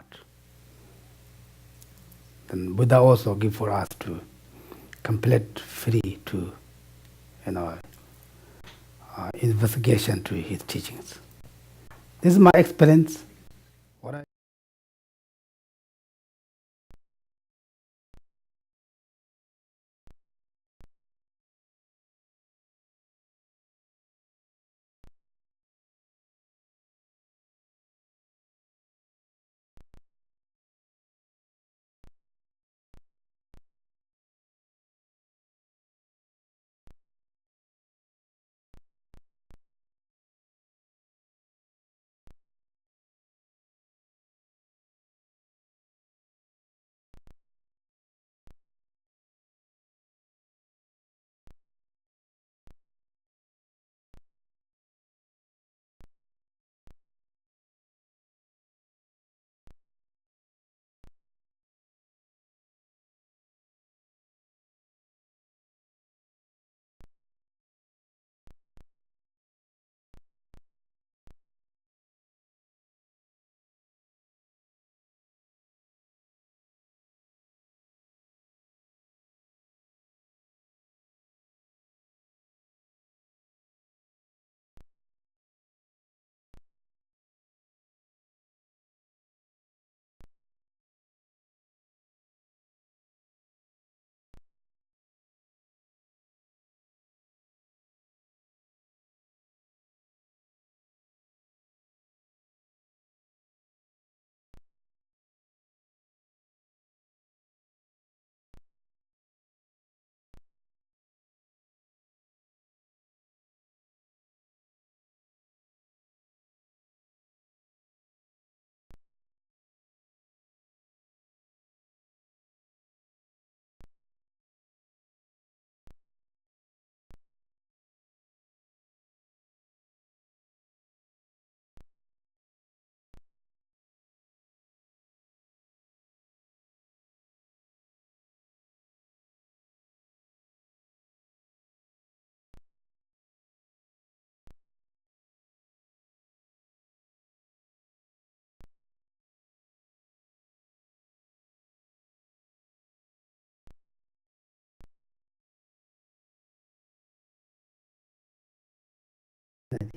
not. Then Buddha also give for us to complete free to, investigation to his teachings. This is my experience. What I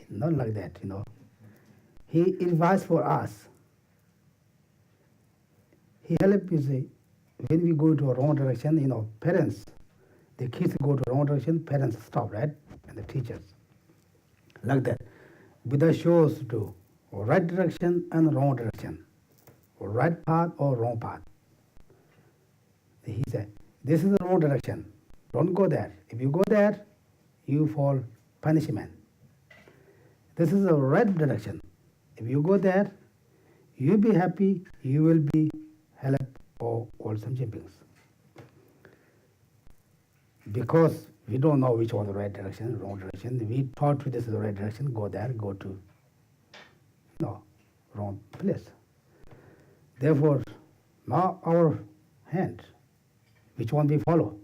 not like that, He advised for us. He helped you see, when we go into a wrong direction, parents, the kids go to wrong direction, parents stop, right? And the teachers. Like that. Buddha shows to right direction and wrong direction. Or right path or wrong path. He said, this is the wrong direction. Don't go there. If you go there, you fall punishment. This is the right direction. If you go there, you'll be happy, you will be helped for all sentient beings. Because we don't know which was the right direction, wrong direction. We thought this is the right direction, go there, go to wrong place. Therefore, now our hand, which one we follow?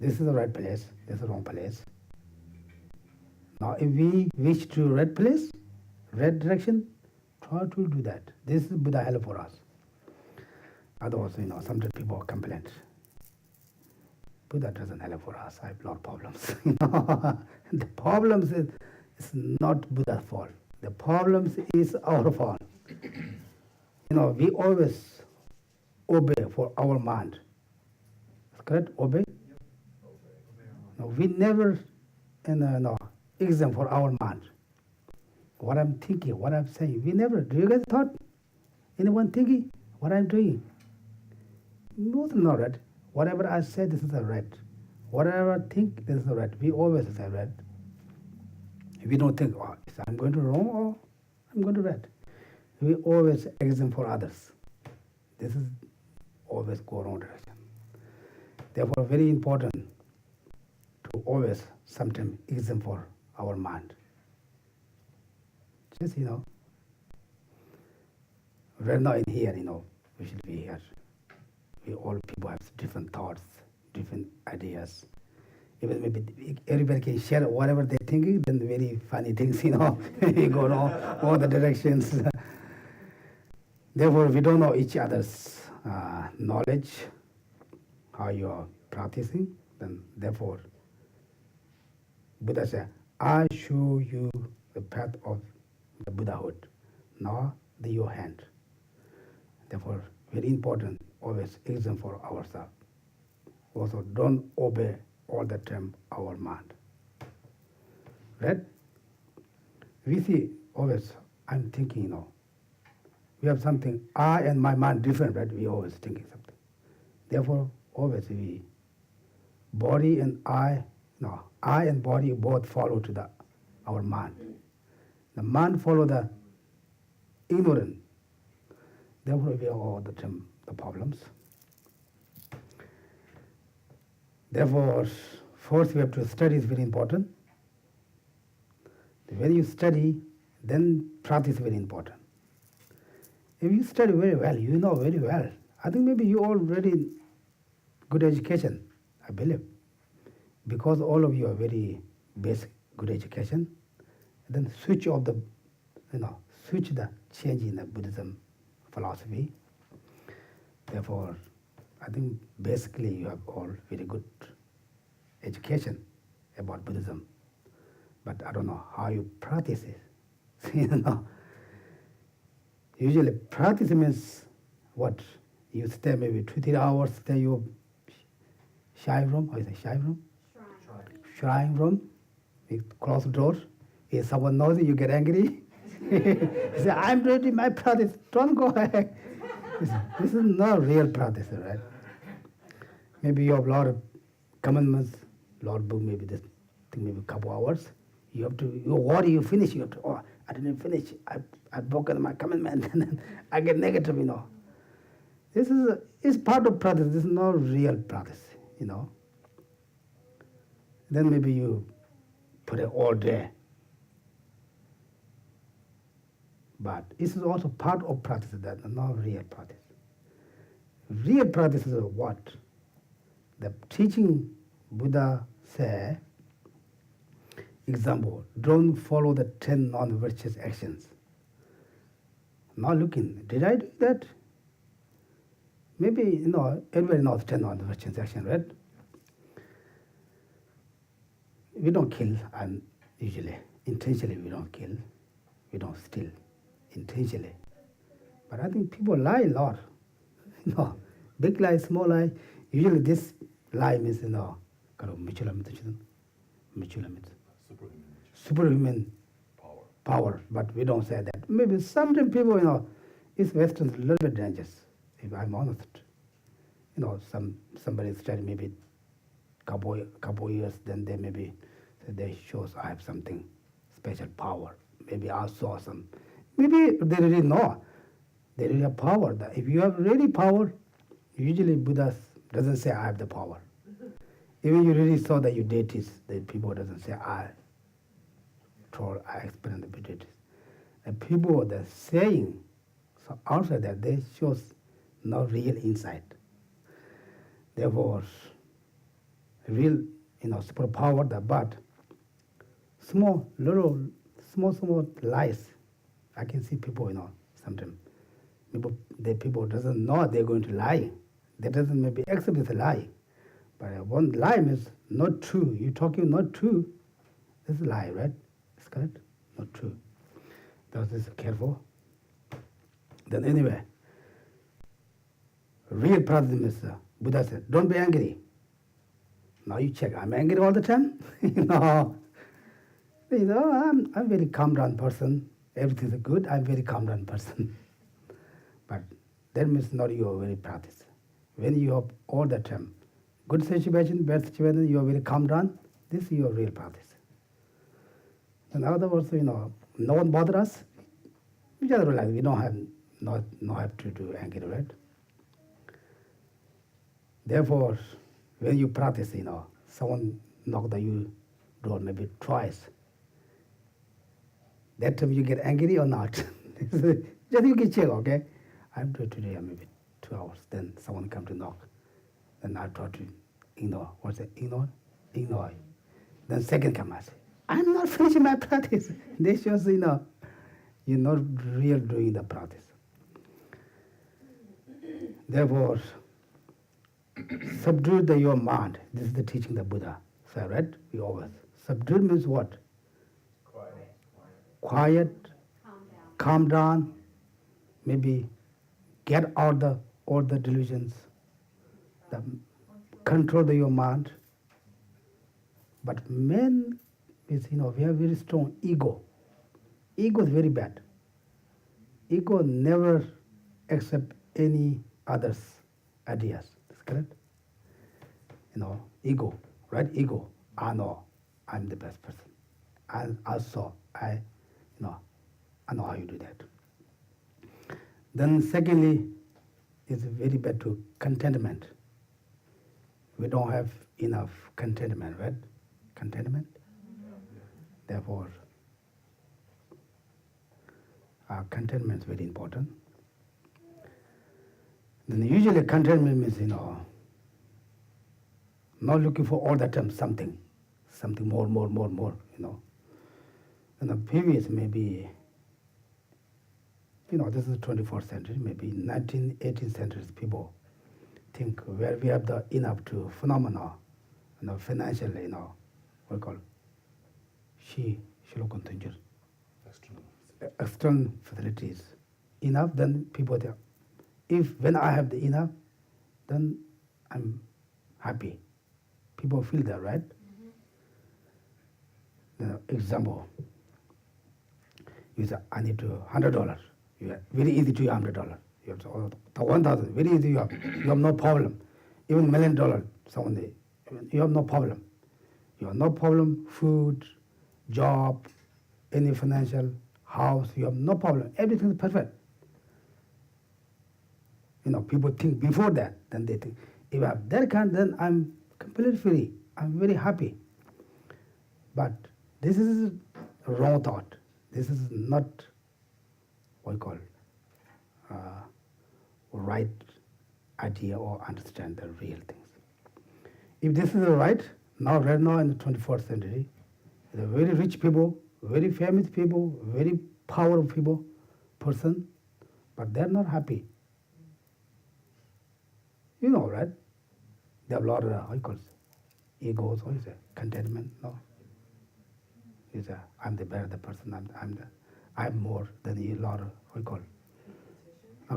This is the right place, this is the wrong place. Now, if we wish to right place, right direction, try to do that. This is Buddha help for us. Otherwise, sometimes people complain. Buddha doesn't help for us. I have a lot of problems. The problems is not Buddha's fault. The problems is our fault. We always obey for our mind. Correct? Obey? No, we never exam for our mind. What I'm thinking, what I'm saying, we never. Do you guys thought? Anyone thinking what I'm doing? No, it's not right. Whatever I say, this is the right. Whatever I think, this is the right. We always say right. We don't think, I'm going to wrong or I'm going to right. We always exam for others. This is always go wrong direction. Therefore, very important to always sometimes exam for our mind. Just, right now in here, we should be here. We all people have different thoughts, different ideas. Even maybe everybody can share whatever they're thinking, then very funny things, we go wrong all the directions. Therefore, we don't know each other's knowledge, how you are practicing. Then, therefore, Buddha said, I show you the path of the Buddhahood, not your hand. Therefore, very important, always exam for ourselves. Also, don't obey all the time our mind. Right? We see always, I'm thinking, we have something, I and my mind different, right? We always thinking something. Therefore, always we, body and I and body both follow to our mind. The mind follow the ignorant. Therefore, we have all the time the problems. Therefore, first we have to study is very important. When you study, then practice is very important. If you study very well, you know very well. I think maybe you already good education, I believe. Because all of you are very basic, good education, then switch off the, switch the change in the Buddhism philosophy. Therefore, I think basically you have all very good education about Buddhism. But I don't know how you practice it. Usually practice means what? You stay maybe 2-3 hours, stay your shrine room, or is it shrine room? Shrine room, you close the door. If someone knows you get angry. You say, I'm ready, my practice, don't go ahead. This is not real practice, right? Maybe you have a lot of commandments, Lord book, maybe this thing, maybe a couple hours. You have to, you worry, you finish, you have to, oh, I didn't finish, I broken my commandment, and then I get negative, This is part of practice, this is not real practice, Then maybe you put it all day. But this is also part of practice, that not real practice. Real practice is what? The teaching Buddha said, example, don't follow the 10 non-virtuous actions. Not looking, did I do that? Maybe, everybody knows 10 non-virtuous actions, right? We don't kill, and usually, intentionally we don't kill, we don't steal, intentionally. But I think people lie a lot. Big lie, small lie. Usually this lie means, superhuman power. But we don't say that. Maybe sometimes people, it's Western a little bit dangerous, if I'm honest. Somebody study maybe couple years, then they maybe they shows I have something special power. Maybe I saw some. Maybe they really know. They really have power. If you have really power, usually Buddha doesn't say I have the power. Even you really saw that you deities, the people doesn't say I explain the deities. The people that saying so outside that they shows no real insight. Therefore, real super power, but small lies. I can see people, sometimes people doesn't know they're going to lie. They doesn't maybe accept it's a lie. But one lie means not true. You talking not true. This is a lie, right? It's correct? Not true. Thus is careful. Then anyway, real problem is Buddha said, don't be angry. Now you check, I'm angry all the time? I'm very calm down person. Everything is good, I'm very calm down person. But that means not you are very practice. When you have all the time, good situation, bad situation, you are very calm down, this is your real practice. In other words, no one bother us, we just realize we don't have to do angry, right? Therefore, when you practice, someone knocked on your door maybe twice. That time you get angry or not? Just you can check, okay? I'm doing today maybe 2 hours. Then someone come to knock. Then I try to ignore. What's that? Ignore. Then second come, I say, I'm not finishing my practice. This shows, you're not real doing the practice. Therefore, subdue your mind. This is the teaching of the Buddha. So, right? We always. Subdue means what? Quiet, calm down, maybe get out all the delusions, control your mind. But man is, we have very strong ego. Ego is very bad. Ego never accept any others' ideas. That's correct? Ego, right? Ego. I know I'm the best person. I know how you do that. Then secondly, it's very bad to contentment. We don't have enough contentment, right? Contentment. Therefore, contentment is very important. Then usually contentment means, not looking for all the time something more, And the previous maybe, this is the 24th century, maybe 19th, 18th century people think where we have the enough to phenomena, financially, what we call external facilities. Enough, then people think, when I have the enough, then I'm happy. People feel that, right? Example, you say, I need $100. Very easy to have $100. You have the 1,000, very easy you have no problem. Even $1 million, someday, you have no problem. You have no problem, food, job, any financial, house, you have no problem. Everything is perfect. People think before that, then they think, if I have that kind, then I'm completely free. I'm very happy. But this is a wrong thought. This is not what we call right idea or understand the real things. If this is right now in the 21st century, the very rich people, very famous people, very powerful person, but they're not happy. Right? They have a lot of egos, what is it? Contentment, no? You say, I'm the better person, I'm more than a lot of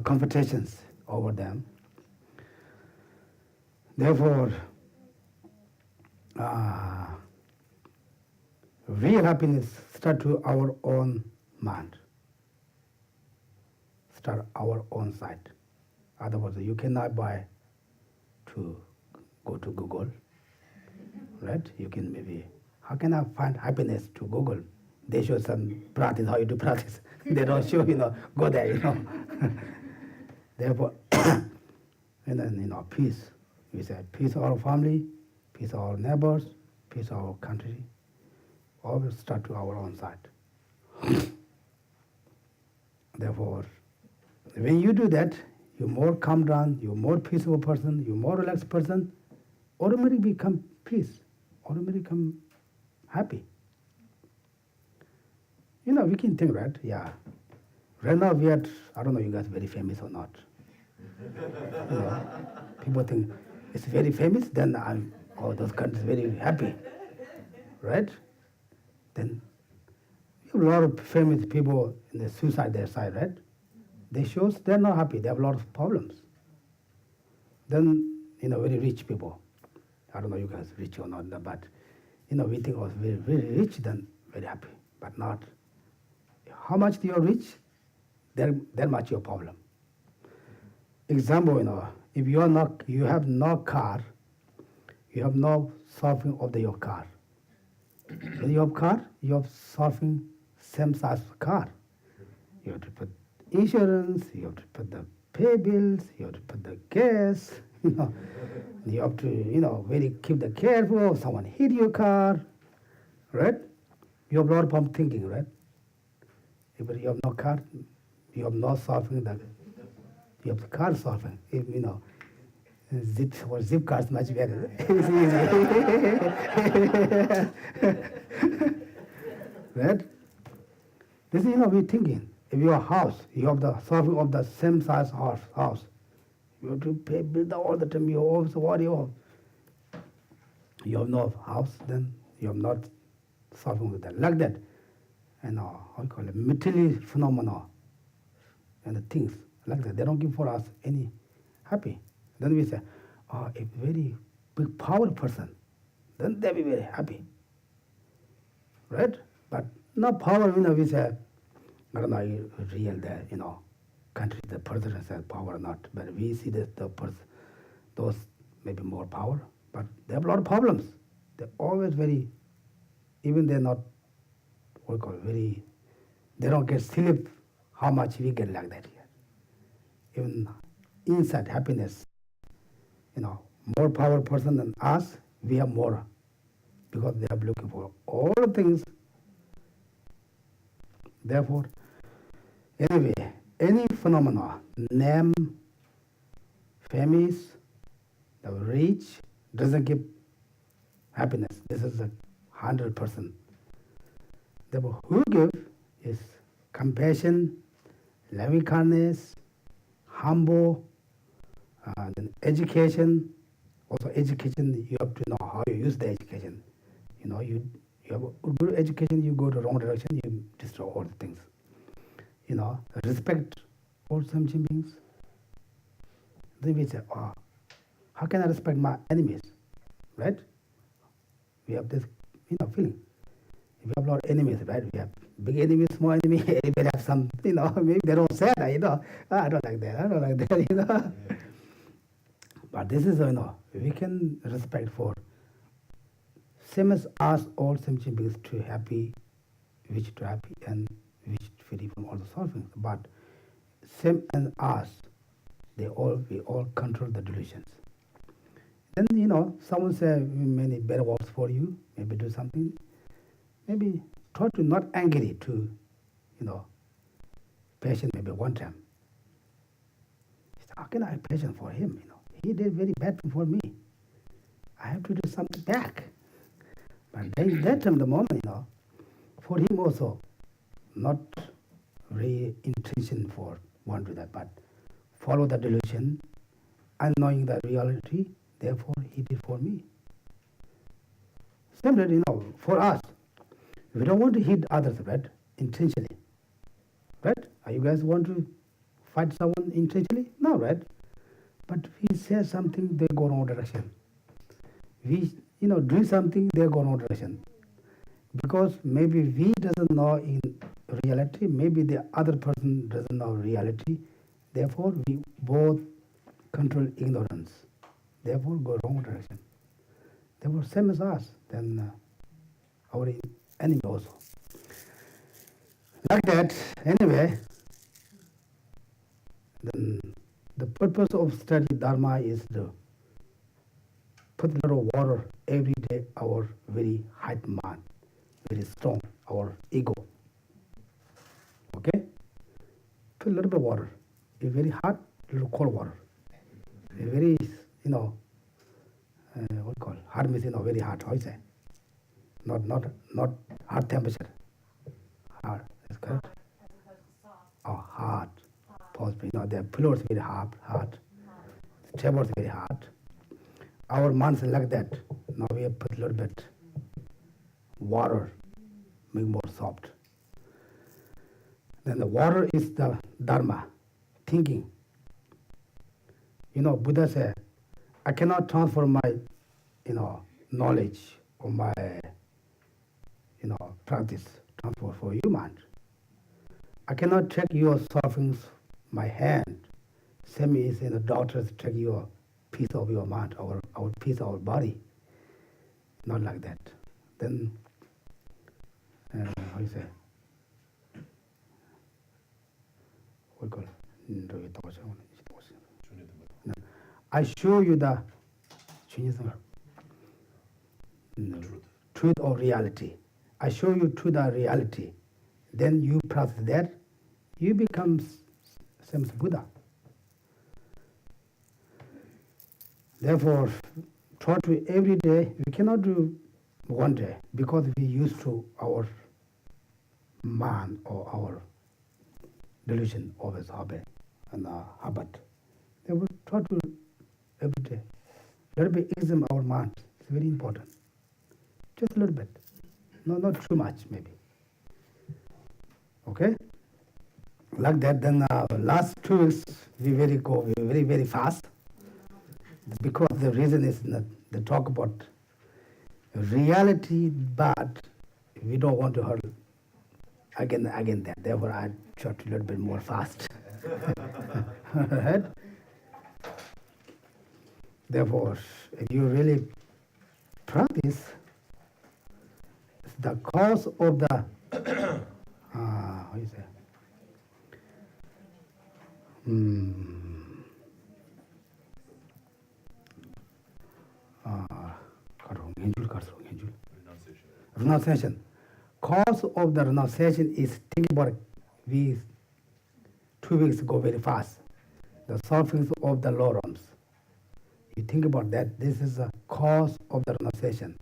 competitions over them. Therefore, real happiness starts to our own mind, start our own side. Otherwise, you cannot buy to go to Google, right? You can maybe, how can I find happiness to Google? They show some practice, how you do practice. They don't show, go there, Therefore, and then, peace. We say peace of our family, peace of our neighbors, peace of our country. Always start to our own side. Therefore, when you do that, you're more calm down, you're more peaceful person, you're more relaxed person, automatically become peace, automatically become happy. We can think, right? Yeah. Right now we are, I don't know you guys very famous or not. People think it's very famous, then those countries very happy. Right? Then we have a lot of famous people in the suicide their side, right? They shows they're not happy, they have a lot of problems. Then, very rich people. I don't know you guys rich or not, but we think of very, very rich, then very happy. But not. How much you're rich, that much your problem. Example, if you have no car, you have no surfing of your car. When you have car, you have surfing same size car. You have to put insurance, you have to put the pay bills, you have to put the gas, you have to, very keep the careful, someone hit your car, right? You have a lot of thinking, right? If you have no car, you have no surfing, you have the car surfing. If, zip cars much better. It's easy. Right? This is, we're thinking. If your house, you have the surfing of the same size house, You have to pay bill all the time. You always worry. You have no house, then you have not solving with that. Like that. And how you call it, material phenomena and the things like that. They don't give for us any happy. Then we say, oh, a very big power person, then they'll be very happy. Right? But no power, we say, I don't know, real there, country, the president says power or not. But we see that those maybe more power, but they have a lot of problems. They're always very, even they're not, what we call very, they don't get sleep how much we get like that here. Even inside happiness, more power person than us, we have more, because they are looking for all things. Therefore, anyway, any phenomena, name, famous, the rich, doesn't give happiness. This is 100%. Therefore, who give is compassion, loving kindness, humble, then education. Also education, you have to know how you use the education. You have a good education, you go the wrong direction, you destroy all the things. Respect all sentient beings. Then we say, oh, how can I respect my enemies? Right? We have this, feeling. We have a lot of enemies, right? We have big enemies, small enemies. Everybody have some, maybe they don't say that, I don't like that, I don't like that, But this is, we can respect for same as us, all sentient beings to happy, wish to happy, and wish free from all the suffering. But same as us, we all control the delusions. Then, someone say many better words for you, maybe do something. Maybe try to not angry to, patient maybe one time. How can I have patience for him? He did very bad thing for me. I have to do something back. But that time, the moment, for him also, not really intention for one to that, but follow the delusion and knowing the reality, therefore he did for me. Similarly, for us, we don't want to hit others, right? Intentionally. Right? Are you guys want to fight someone intentionally? No, right? But we say something, they go wrong direction. We, do something, they go wrong direction. Because maybe we doesn't know in reality, maybe the other person doesn't know reality. Therefore, we both control ignorance. Therefore, go wrong direction. Therefore, same as us, then our enemy also. Like that, anyway, then the purpose of study Dharma is to put a little water every day, our very high mind, very strong, our ego. Okay? Put a little bit of water. It's very hot, a little cold water. It's very, what you call hot means, very hot, how you say? Not hot temperature. Hot, is correct? Oh, hot. Possibly, the floor is very hot. The table is very hot. Our minds are like that. Now we have put a little bit water, make more soft. Then the water is the Dharma, thinking. Buddha said, I cannot transfer my, knowledge or my, practice, transfer for you, mind. I cannot take your sufferings, my hand. Same is in the doctors take your piece of your mind, our piece of our body. Not like that. Then, how you say? What call it? I show you the truth of reality. I show you truth of reality. Then you practice that, you become same as Buddha. Therefore, try to every day, we cannot do one day because we used to our mind or our delusion always habit and habit. Therefore, Try to every day. Let me examine our mind. It's very important. Just a little bit. No, not too much, maybe. Okay? Like that, then last 2 weeks, we very, very fast. Because the reason is that they talk about reality, but we don't want to hurt again that. Therefore, I try to a little bit more fast. Right? Therefore, if you really practice, the cause of the how you say? Renunciation. Cause of the renunciation is think about we 2 weeks ago very fast. The sufferings of the Lorams. You think about that. This is the cause of the renunciation.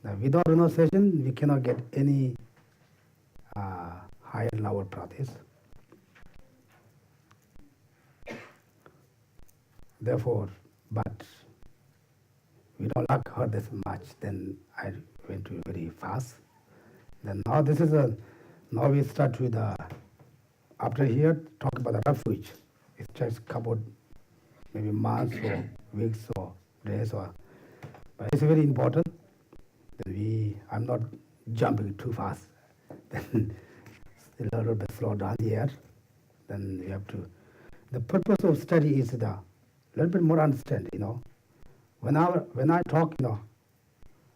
Now, without renunciation, we cannot get any higher level practice. Therefore, but we don't like her this much. Then I went to very fast. Then now this is now we start with after here talk about the refuge. It's just a couple maybe months or weeks or days but it's very important. I'm not jumping too fast. Then a little bit slow down here. Then we have to. The purpose of study is the little bit more understand. When I talk,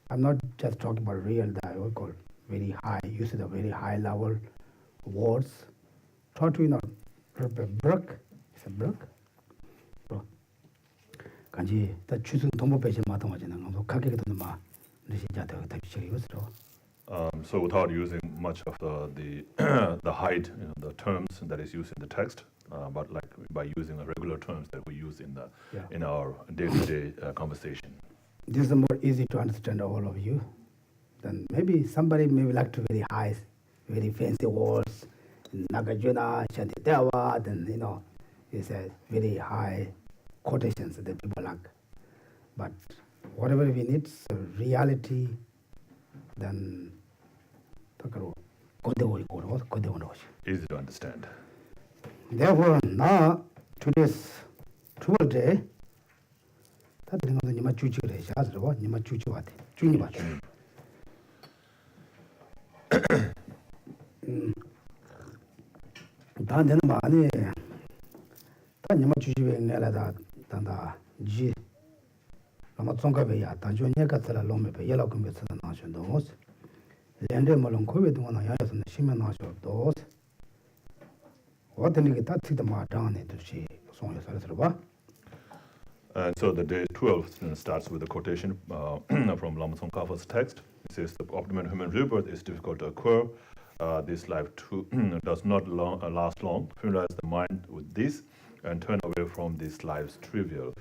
I'm not just talking about real what call very high. Use the very high level words. Try to little bit brook. It's a brook. 간지 다 추승 동부 배신 마땅 하지는 거 가게도 마 리시자도 다 비치기였어. So without using much of the the height, the terms that is used in the text, but like by using the regular terms that we use in our day-to-day conversation. This is more easy to understand all of you. Then maybe somebody may like to very high, very fancy words, Nagarjuna, Shantideva, then it's a very high quotations that people like. But whatever we need, so reality, then easy to understand. Therefore, now today's 12th day, 다들 이거 니마 주지 그래. 자스로 니마 주지 와대. 주니 봐. 다는 많이 다 니마 주지 왜 내라다 단다 지 아마 총가베야 단조 녀가들 롬메베 예라고 메서 나셔도 렌데 몰론 코베도 하나 야서 심면 나셔도 어떤게 다 티도 마다네 도시 송여 살아서 봐. And so the day 12 starts with a quotation from Lama Tsongkhapa's text. It says, the optimum human rebirth is difficult to occur. This life too does not last long. Familiarize the mind with this and turn away from this life's trivial.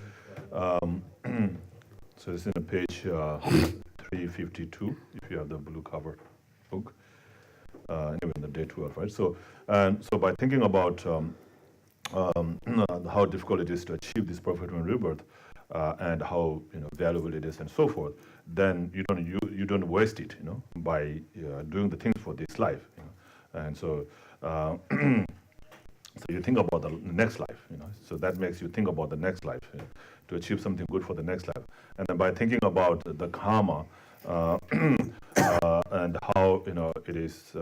So it's in page 352, if you have the blue cover book. Anyway, in the day 12, right? So by thinking about how difficult it is to achieve this perfect human rebirth, and how valuable it is, and so forth, then you don't waste it, by doing the things for this life, and so so you think about the next life, So that makes you think about the next life, to achieve something good for the next life, and then by thinking about the karma, and how it is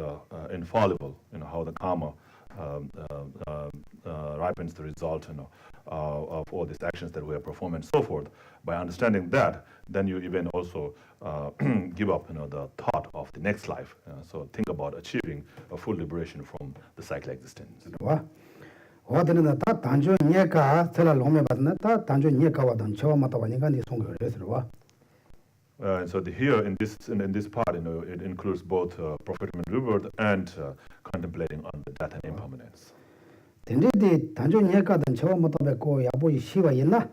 infallible, how the karma ripens the result of all these actions that we have performed and so forth. By understanding that, then you even also give up the thought of the next life. So think about achieving a full liberation from the cycle existence. So here in this part, it includes both prophet human rebirth and contemplating on the death and impermanence. 근데 단전 예가든 저거 못 뵙고 야보이 시와 있나?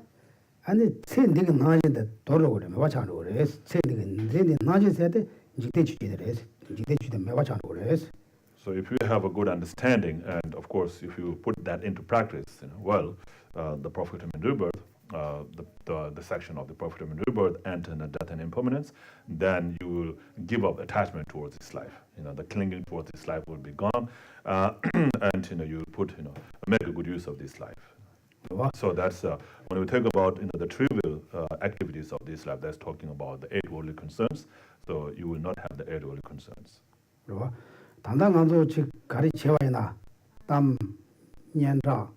아니 세디가 나지데 돌로 그래. 와찬로 그래. 세디가 나지 세데 지대 주지들 해서 지대 주대 매와찬로 그래. So if you have a good understanding, and of course, if you put that into practice, the prophet and rebirth, the section of the prophet and rebirth, and death and impermanence, then you will give up attachment towards this life. The clinging towards this life will be gone, and you will put, make a good use of this life. So that's when we talk about the trivial activities of this life. That's talking about the 8 worldly concerns. So you will not have the 8 worldly concerns. 당당 강조 즉 가리 제와이나 땀 년라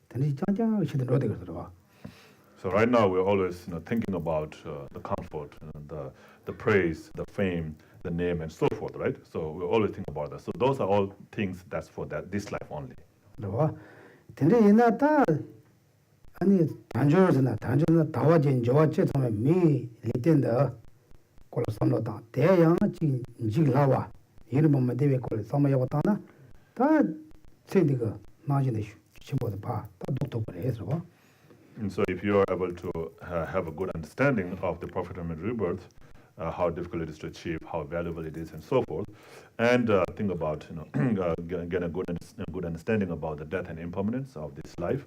되니 짱짱 시든 로데 그러더라. So right now we're always thinking about the comfort, the praise, the fame, the name, and so forth, right? So we always think about that. So those are all things that's for this life only. 그러와 근데 이나다 아니 단조르나 다와진 저와체 처음에 미 리텐다 콜 삼로다 대양 지라와 이런 몸에 대해 콜 삼아야고다나 다 세디가 나진의 심보도 봐다 독도 그래서 And so if you are able to have a good understanding of the prophet and rebirth, how difficult it is to achieve, how valuable it is, and so forth, and think about get a good understanding about the death and impermanence of this life,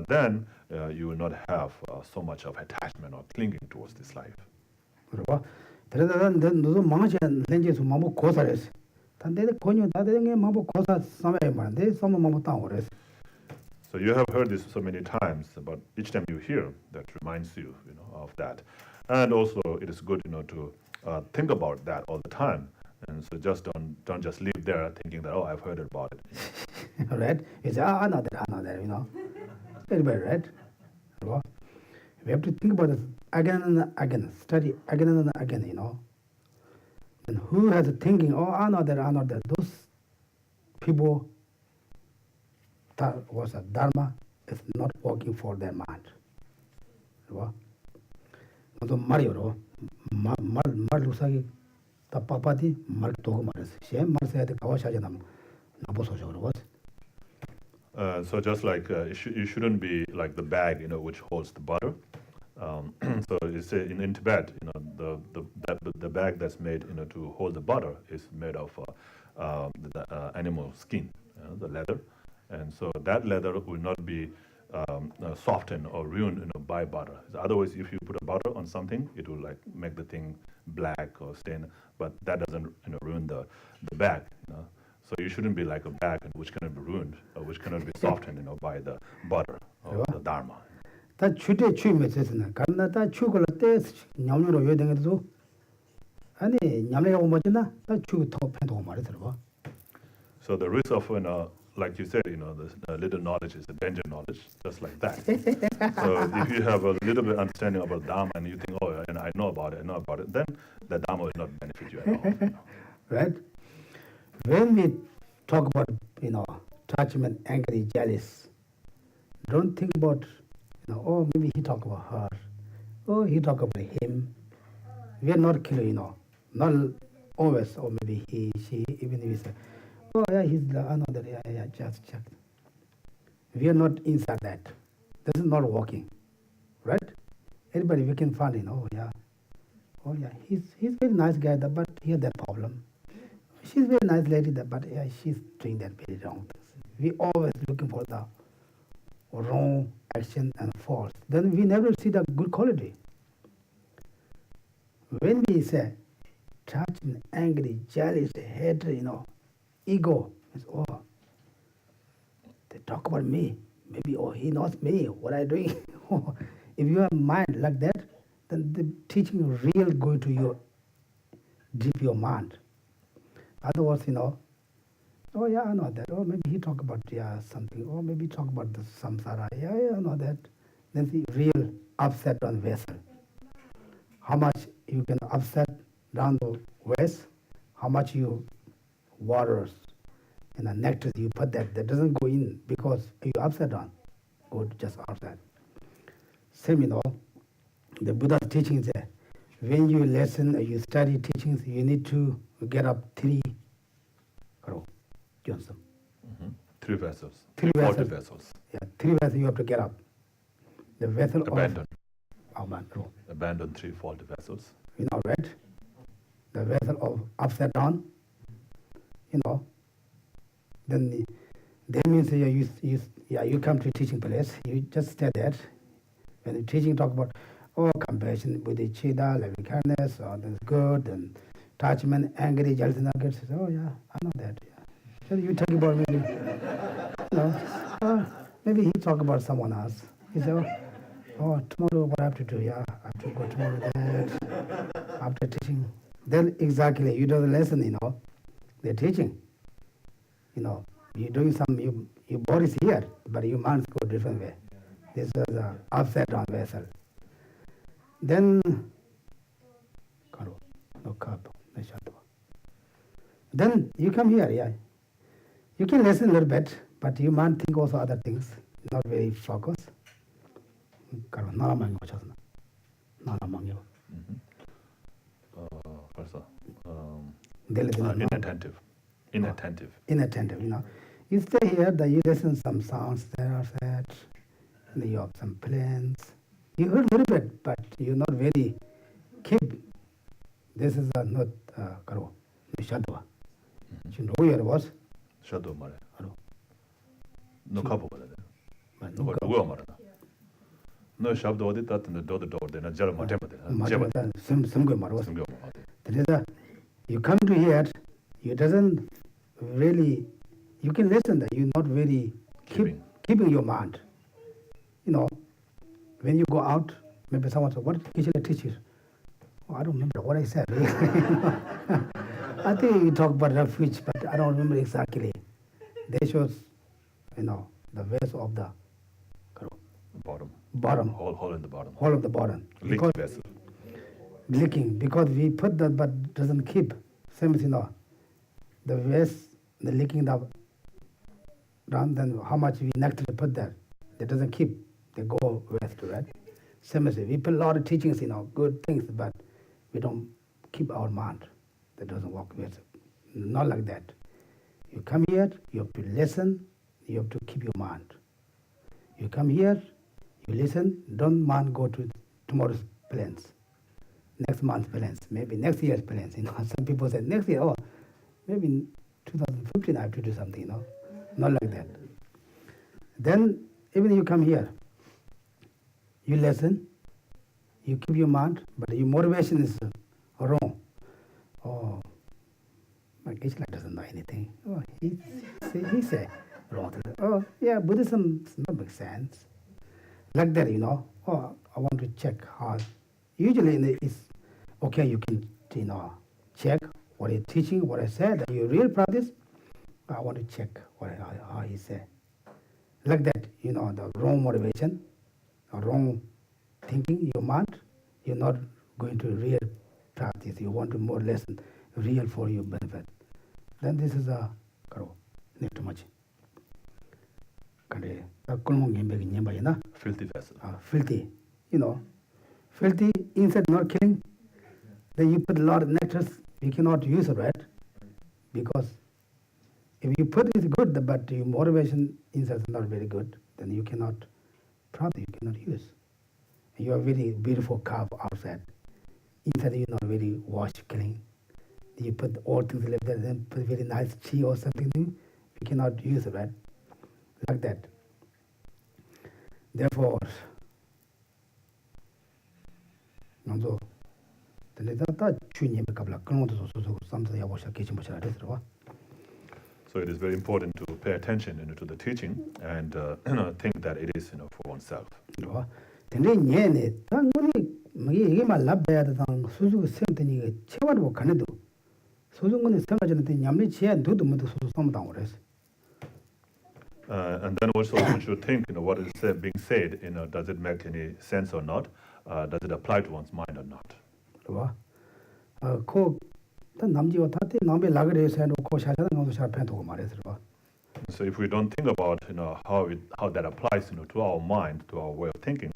then you will not have so much of attachment or clinging towards this life. 그러고 그러다 너도 망치 렌제서 마모 고사랬어. 단대데 권유 다대게 마모 고사 삼아야 말인데 삼아 마모 땅 오랬어. So you have heard this so many times, but each time you hear, that reminds you, of that. And also, it is good, to think about that all the time. And so just don't just live there thinking that, oh, I've heard about it. Right? It's another, Everybody, right? We have to think about it again and again, study again and again, And who has thinking, oh, another, those people, that was a dharma, is not working for their mind. 또 말이요. 말 루사기 다 빠빠디 말 도고 말했어. 시 말해야 돼. 가와샤지 남 나보소죠. 그러고. So just like you shouldn't be like the bag, which holds the butter. So you say in Tibet, the bag that's made, to hold the butter is made of the animal skin, the leather, and so that leather will not be softened or ruined, by butter. Otherwise, if you put a butter on something, it will like make the thing black or stain. But that doesn't, ruin the bag. So you shouldn't be like a bag which cannot be ruined or which cannot be softened, by the butter or the dharma. 다 주대 주임에서는 간나다 추걸 때 냠으로 요등에도 아니 냠내가 뭐지나 다 추고 더 팬도 말이더라고. So the risk of like you said, the little knowledge is a danger knowledge, just like that. So if you have a little bit understanding about Dharma and you think, oh, and I know about it, then the Dharma will not benefit you at all. Right? When we talk about, attachment, angry, jealous, don't think about, oh, maybe he talk about her, oh, he talk about him. We are not clear, not always, or maybe he, she, even if we say, oh, yeah, he's another, yeah, just check. We are not inside that. This is not working, right? Everybody we can find, oh, yeah, he's very nice guy, but he has that problem. She's very nice lady, but yeah, she's doing that very wrong things. We always looking for the wrong action and fault. Then we never see the good quality. When we say judgment, angry, jealous, hatred, ego, is they talk about me. Maybe, he knows me, what I'm doing. If you have mind like that, then the teaching real go to your deep your mind. Otherwise, oh yeah, I know that. Oh, maybe he talk about something. Or maybe talk about the samsara. Yeah, I know that. Then the real upset on vessel. How much you can upset down the vessel, how much you waters and the nectar you put that doesn't go in because you upset on. Go just outside. Same, the Buddha's teachings there. When you listen, you study teachings, you need to get up 3 Johnson. 3 vessels. 3 40 vessels. vessels. Yeah, 3 vessels you have to get up. The vessel Abandon. of Abandon 3 faulty vessels. right? The vessel of upside down, then that means you come to teaching place, you just stay there. When the teaching talk about compassion, bodhicitta, loving kindness, that's good, and attachment, angry, jealous, and nuggets. Oh yeah, I know that. Yeah. So you talk about maybe, maybe he talk about someone else. He said, oh, tomorrow what I have to do? Yeah, I have to go tomorrow that after teaching. Then exactly, you do the lesson. They're teaching. You're doing some. Your body's here, but your mind's go different way. This was an upside down vessel. Then, then you come here, yeah. You can listen a little bit, but you might think also other things, not very focused. Inattentive. Inattentive, You stay here, you listen some sounds there or that. You have some plans. You heard a little bit, but you're not very keep. This is not Shadwa. You know where it was? Shadwa Mare. No couple. No Shabdo audit that and the door then a Jeremy. You come to here, you doesn't really, you can listen that you're not very keeping your mind. When you go out, maybe someone said, what did Geshe teach you? Oh, I don't remember what I said. I think you talk about refuge, but I don't remember exactly. They shows, the vase of the bottom. Hole in the bottom. Hole of the bottom. Leaking vessel. Leaking, because we put that but doesn't keep. Same as, the vase, the leaking down, then how much we nectar put there. That doesn't keep. They go west, right? Same as we put a lot of teachings, good things, but we don't keep our mind. That doesn't work with. Not like that. You come here, you have to listen, you have to keep your mind. You come here, you listen, don't mind go to tomorrow's plans, next month's plans, maybe next year's plans. Some people say next year, maybe in 2015 I have to do something, Not like that. Then even you come here, you listen, you keep your mind, but your motivation is wrong. Oh, my Geshe doesn't know anything. Oh, he said wrong. Oh, yeah, Buddhism does not make sense. Like that, Oh, I want to check how. Usually it's okay, you can, check what he's teaching, what I said, you real practice. I want to check how he said. Like that, the wrong motivation, wrong thinking, your mind, you're not going to real practice. You want to more lesson, real for your benefit. Then this is a not too much. Filthy vessel. Filthy, filthy inside not killing. Then you put a lot of nectars, you cannot use it, right? Because if you put it good, but your motivation inside is not very good, then you cannot practice, you cannot use. You are very beautiful carve outside. Inside you're not very washed, clean. You put all things left there, then put very nice tea or something, you cannot use it, right? Like that. Therefore, so it is very important to pay attention to the teaching and think that it is for oneself. And then also one should think, what is being said, does it make any sense or not? Does it apply to one's mind or not? So if we don't think about how that applies to our mind, to our way of thinking,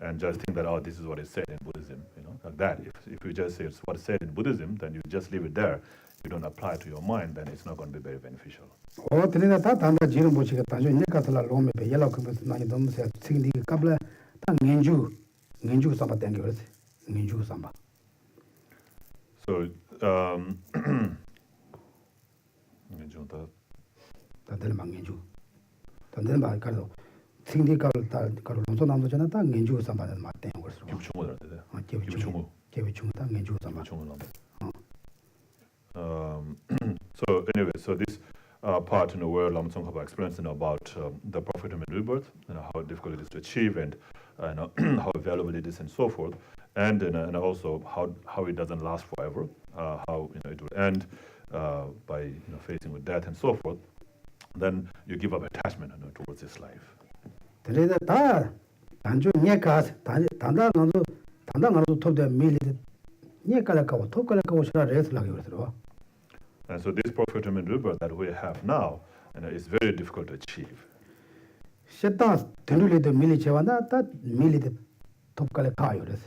and just think that this is what is said in Buddhism, like that. If you just say it's what's said in Buddhism, then you just leave it there. You don't apply it to your mind, then it's not going to be very beneficial. So 다들 막 연주. 단들 말 가도 생디가를 가로 lonzo 남도 전에 딱 연주 삼바는 맞대요 그래서. 기부충을 돼. 기부충. 기부충 딱 연주 삼바. 기부충을 넘어. So anyway, so this part where Lama Tsongkhapa explains about the prophet and rebirth, how difficult it is to achieve, and how valuable it is, and so forth, and also how it doesn't last forever, how it will end by facing with death and so forth. Then you give up attachment towards this life. 그래서 다 단조 녀가 단단한도 톱대 밀리 녀가라고 톱가라고 싫어 레스라고 그러더라고. And so this prophet and rebirth that we have now is very difficult to achieve. 셋다 되는데도 밀리 제와나 다 밀리데 톱가래 가요 그래서.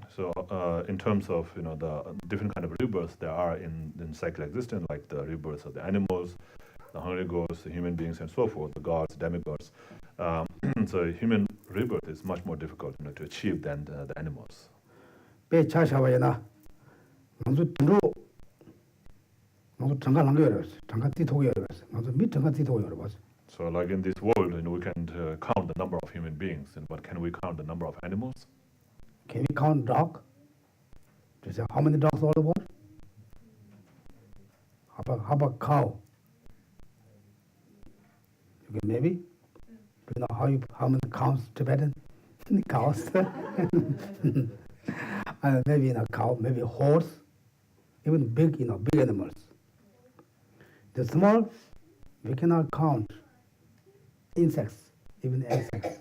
So in terms of the different kind of rebirths there are in cycle existence, like the rebirths of the animals, the hungry ghosts, the human beings, and so forth, the gods, demigods. So human rebirth is much more difficult to achieve than the animals. 배 차샤와야나 먼저 들어 먼저 장가 남겨요. 장가 뒤도요. 먼저 밑 장가 뒤도요. So like in this world, we can count the number of human beings, but can we count the number of animals? Can we count dog? Just how many dogs all over? How about cow? Okay, maybe. Do you know how many cows Tibetan cows? Maybe a cow, maybe a horse, even big, big animals. The small, we cannot count. Insects, even insects.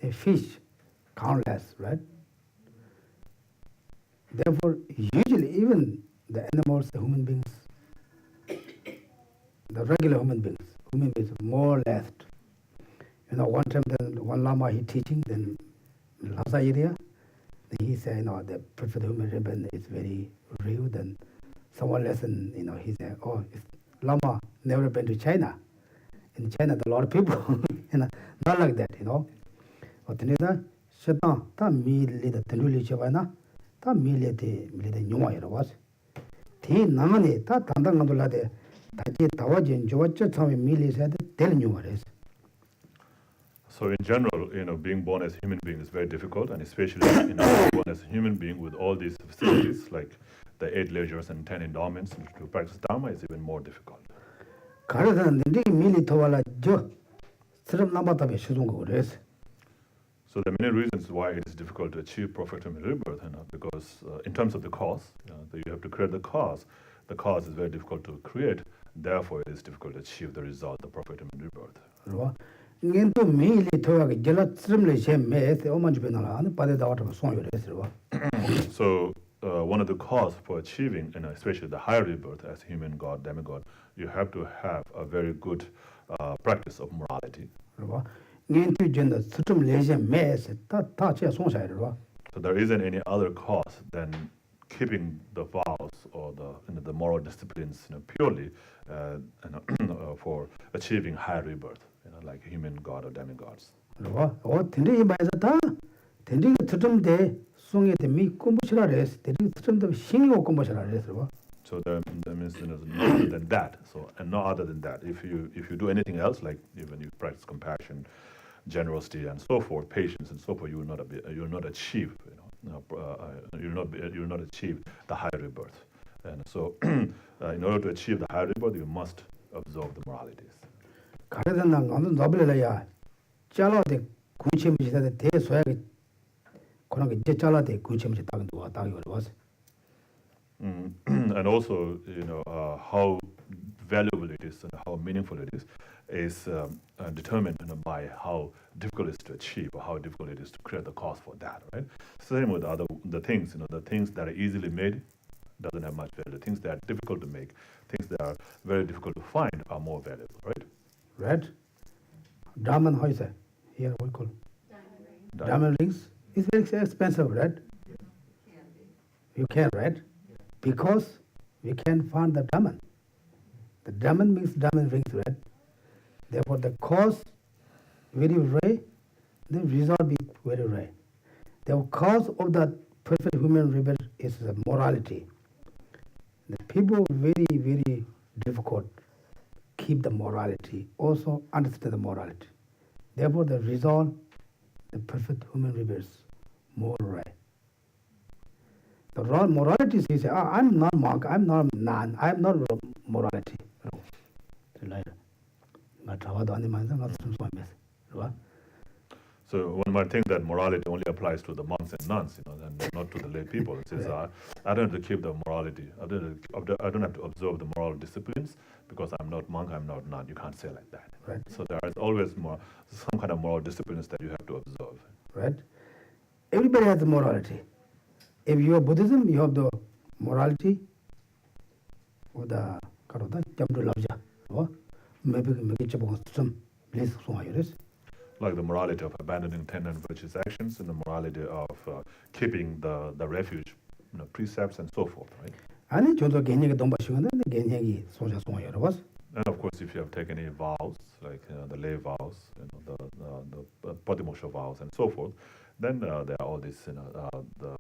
A fish, countless, right? Therefore, usually even the animals, the human beings, the regular human beings more left. One time, one Lama he teaching, then Lhasa area, he said, the perfect human ribbon is very real. Then someone listen, he said, oh, Lama never been to China. In China, there are a lot of people, not like that, 어떤이다 셔다 다 미리다 들리리 쳐봐나 다 미리데 용화 여러 가지 대 나만에 다 단단한들라데 다지 다와진 저와저 처음에 미리세데 될 용화래서. So in general, being born as a human being is very difficult, and especially being born as a human being with all these facilities like the 8 leisures and 10 endowments to practice Dharma is even more difficult. 가르사는 데 미리 더와라 저 스럽 남바답에 시동 거 그래서. So there are many reasons why it is difficult to achieve prophetic rebirth, because in terms of the cause, you have to create the cause. The cause is very difficult to create, therefore it is difficult to achieve the result, the prophetic rebirth. 인간도 미리 더하게 jel라 스름레 셴메스 오만주 베나라 안 빠데다 와서 송요 그래서. So one of the cause for achieving, especially the higher rebirth as human god, demigod, you have to have a very good practice of morality. So there isn't any other cause than keeping the vows or the moral disciplines purely for achieving higher rebirth, like human god or demigods. So there means no other than that. So and no other than that. If you do anything else, like even you practice compassion, generosity, and so forth, patience, and so forth, you will not achieve. You will not achieve the higher rebirth. And so, in order to achieve the higher rebirth, you must observe the moralities. And also, how valuable it is and how meaningful it is determined by how difficult it is to achieve or how difficult it is to create the cause for that, right? Same with the things, the things that are easily made doesn't have much value. The things that are difficult to make, things that are very difficult to find are more valuable, right? Right? Diamond, how is that? Here, what call diamond rings? It's very expensive, right? You can, right? Because we can find the diamond. The diamond means diamond rings, right? Therefore, the cause very rare, the result be very rare. The cause of that perfect human rebirth is the morality. The people very, very difficult keep the morality, also understand the morality. Therefore, the result, the perfect human rebirth, more right. The raw morality is, I'm not monk, I'm not nun, I'm not morality. So one might think that morality only applies to the monks and nuns, and not to the lay people. It says, I don't have to keep the morality. I don't have to observe the moral disciplines because I'm not monk, I'm not nun. You can't say like that. Right. So there is always some kind of moral disciplines that you have to observe. Right. Everybody has the morality. If you are Buddhism, you have the morality of the like the morality of abandoning 10 non-virtuous actions and the morality of keeping the refuge, precepts and so forth, right? And of course, if you have taken any vows, like the lay vows, the Padimosha vows and so forth, then there are all these, the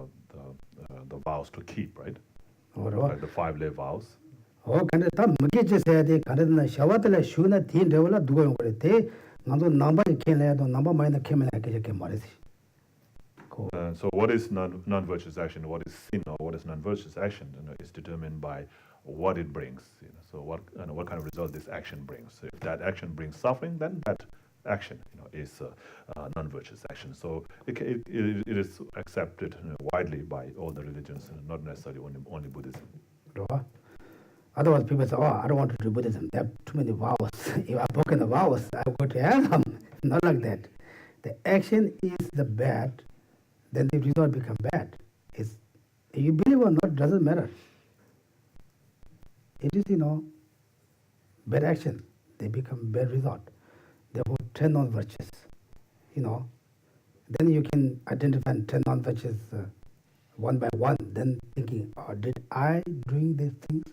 vows to keep, right? Like the 5 lay vows. So what is non-virtuous action? What is sin or what is non-virtuous action? Is determined by what it brings. So what kind of result this action brings. So if that action brings suffering, then that action, is non-virtuous action. So it is accepted widely by all the religions, not necessarily only Buddhism. Otherwise, people say, I don't want to do Buddhism. There are too many vows. If I broken the vows, I go to heaven. Not like that. The action is the bad, then the result becomes bad. If you believe or not, doesn't matter. It is, bad action. They become bad result. Therefore, 10 non-virtues. Then you can identify 10 non-virtues one by one. Then thinking, did I doing these things?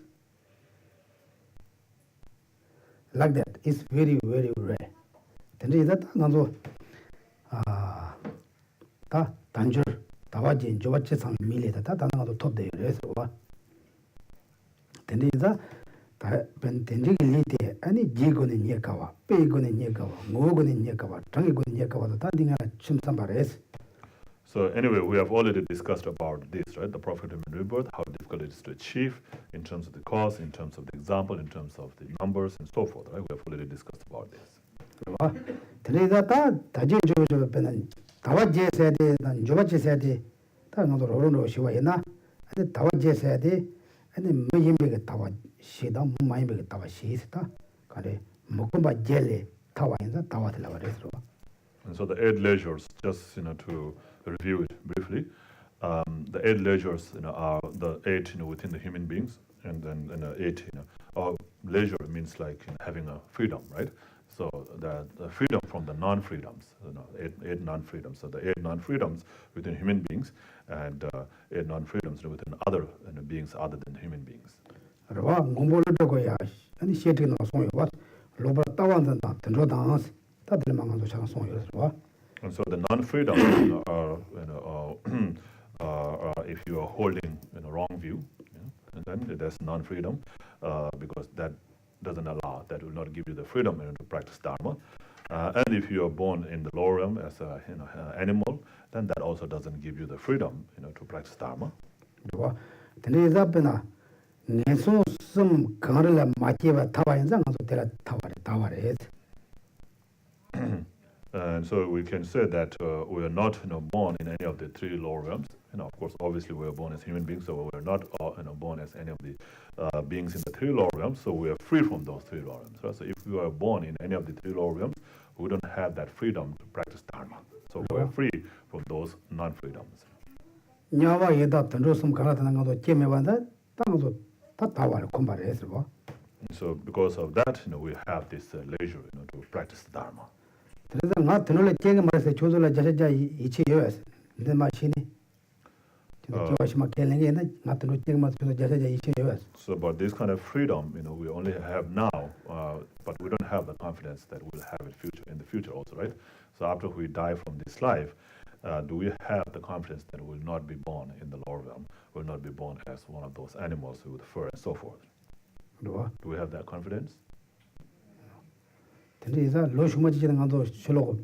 Like that, it's very, very rare. Then is that danger, Tawaji, Jovachi, some million, that another top there is over. Then is that when Tenjigilite, any jigon in Yakawa, Pagon in Yakawa, Mogon in Yakawa, Tangigon in Yakawa, the Tanding Chimsambares. So anyway, we have already discussed about this, right? The prophet human rebirth, how difficult it is to achieve in terms of the cause, in terms of the example, in terms of the numbers and so forth, right? We have already discussed about this. Today that Tajin Jojo Benan, Tawaje said, and Jovachi said, Tango Rono Shiwayana, and the Tawaje said, and then Mayimbe Tawa, Shida, Mayimbe Tawa Shista, Kare, Mukumba Jelly, Tawa in the Tawa Lavaresro. And so the 8 leisures, just to review it briefly, the 8 leisures are the 8 within the human beings, and then 8 leisure means like having a freedom, right? So the freedom from the non-freedoms, 8 non-freedoms. So the 8 non-freedoms within human beings, and 8 non-freedoms within other beings other than human beings. And so the non-freedoms are if you are holding a wrong view, and then there's non-freedom because that doesn't allow, that will not give you the freedom to practice Dharma. And if you are born in the lower realm as an animal, then that also doesn't give you the freedom to practice Dharma. And so we can say that we are not born in any of the 3 lower realms. Of course, obviously we are born as human beings, so we are not born as any of the beings in the 3 lower realms, so we are free from those 3 lower realms. Right? So if we are born in any of the 3 lower realms, we don't have that freedom to practice Dharma. So we are free from those non-freedoms. So because of that, we have this leisure to practice Dharma. So about this kind of freedom, we only have now, but we don't have the confidence that we'll have it in the future also, right? So after we die from this life, do we have the confidence that we will not be born in the lower realm, will not be born as one of those animals with fur and so forth? Do we have that confidence? 근데 이사 로슈마지 지는 간도 실로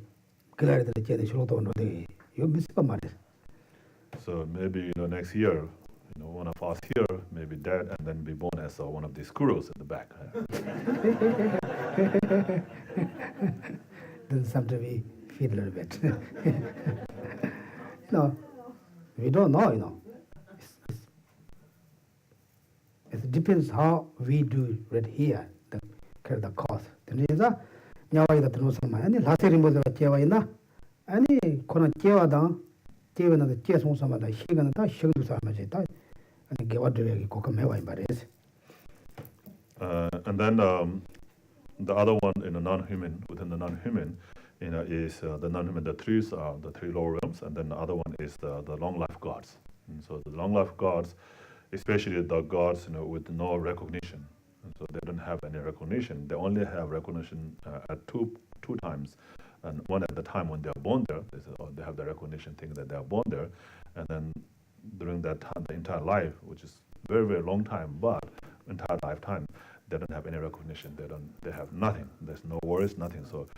그래들 제대 실로도 온데 요 미스가 말이야. So maybe next year, one of us here may be dead and then be born as one of these squirrels in the back. Then sometimes we feel a little bit. We don't know, It depends how we do right here, the cause. Then is a Nyawa that knows some any last year was a Chewaina, any Kona Chewa down, Chewa the Chess on some of the Shigan, Shigan to Samajita, and give what do you come here by this. And then the other one in a non-human, within the non-human, is the non-human, the three lower realms, and then the other one is the long life gods. And so the long life gods, especially the gods with no recognition. And so they don't have any recognition. They only have recognition at two times. And one at the time when they are born there, they have the recognition thing that they are born there. And then during that time, the entire life, which is very, very long time, but entire lifetime, they don't have any recognition. They have nothing. There's no worries, nothing. So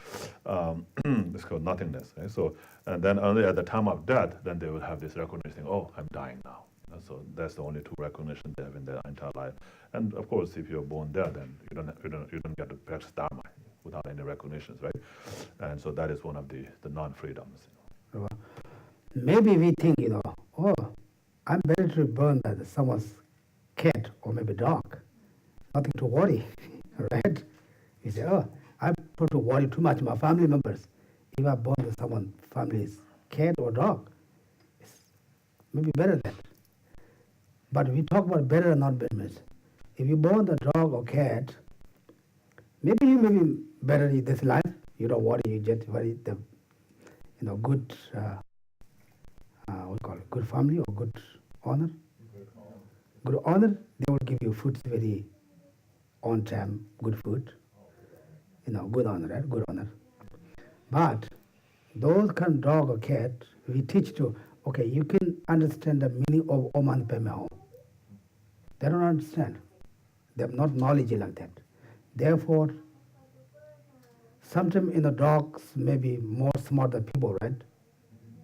it's called nothingness. Right? So, and then only at the time of death, then they will have this recognition. Oh, I'm dying now. So that's the only two recognition they have in their entire life. And of course, if you're born there, then you don't get to practice dharma without any recognitions, right? And so that is one of the non-freedoms. Maybe we think, oh, I'm better to burn than someone's cat or maybe dog. Nothing to worry, right? You say, oh, I'm not to worry too much my family members. If I burn someone's family's cat or dog, it's maybe better than. But we talk about better and not better. If you burn the dog or cat, maybe you may be better in this life. You don't worry, you get very good what we call it, good family or good honor. Good honor, they will give you food very on time, good food. Good honor, right? Good honor. But those kind of dog or cat, we teach to, okay, you can understand the meaning of Oman Pemeo. They don't understand. They have not knowledge like that. Therefore, sometimes dogs may be more smart than people, right?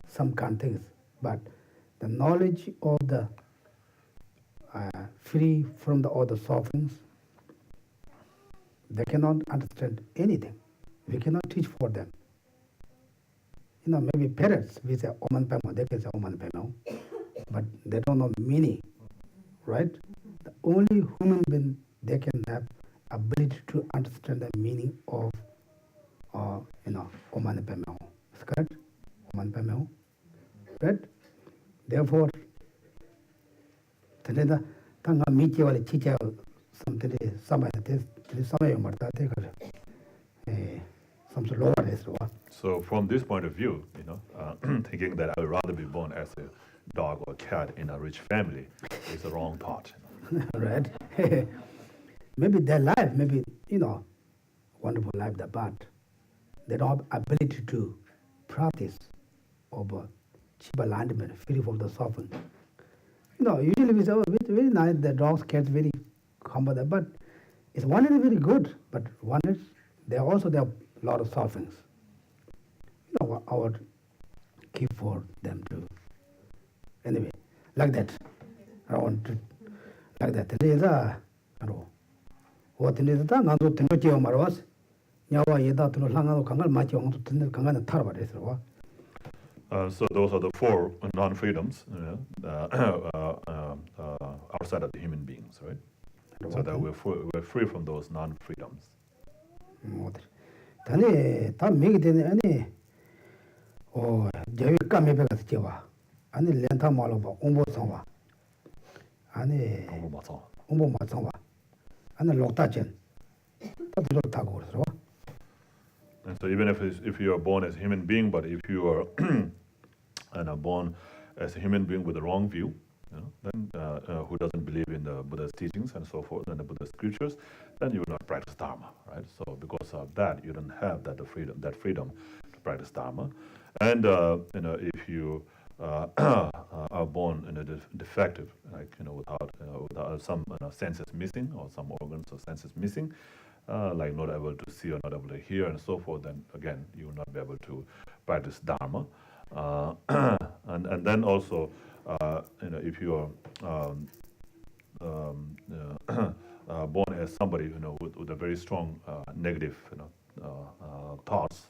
Some kind of things. But the knowledge of the free from all the sufferings, they cannot understand anything. We cannot teach for them. Maybe parents, we say Oman Pemo, they can say Oman Pemo, but they don't know meaning, right? The only human being, they can have ability to understand the meaning of, Oman Pemo. Is correct? Oman Pemo, right? Therefore, the tanga michi wale chicha something some lower is. So from this point of view, thinking that I would rather be born as a dog or cat in a rich family is the wrong thought. Right? Maybe their life, maybe, wonderful life, but they don't have ability to practice over chiba landment, free from the suffering. Usually we say, oh, it's very nice, the dogs, cats, very common, but it's one is very good, but one is, there have a lot of sufferings. Our keep for them to. Anyway, like that. I want to, like that. There is a, what in the tongue, and to know Maros, Yawa Yeda to Langa, Kangal Macho, to Kangan Tarba. So those are the four non-freedoms outside of the human beings, right? So that we're free from those non-freedoms. Tani, Tam make it any. Oh, Javika maybe as Java. Ani Lenta Malova, Umbo Samba. Ani Umbo Matsamba. And a Lotachen. And so even if you are born as a human being, but if you are born as a human being with the wrong view, then who doesn't believe in the Buddha's teachings and so forth, and the Buddha's scriptures, then you will not practice Dharma, right? So because of that, you don't have that freedom to practice Dharma. And if you are born defective, like without some senses missing or some organs or senses missing, like not able to see or not able to hear and so forth, then again, you will not be able to practice Dharma. And then also, if you are born as somebody, with a very strong negative, thoughts,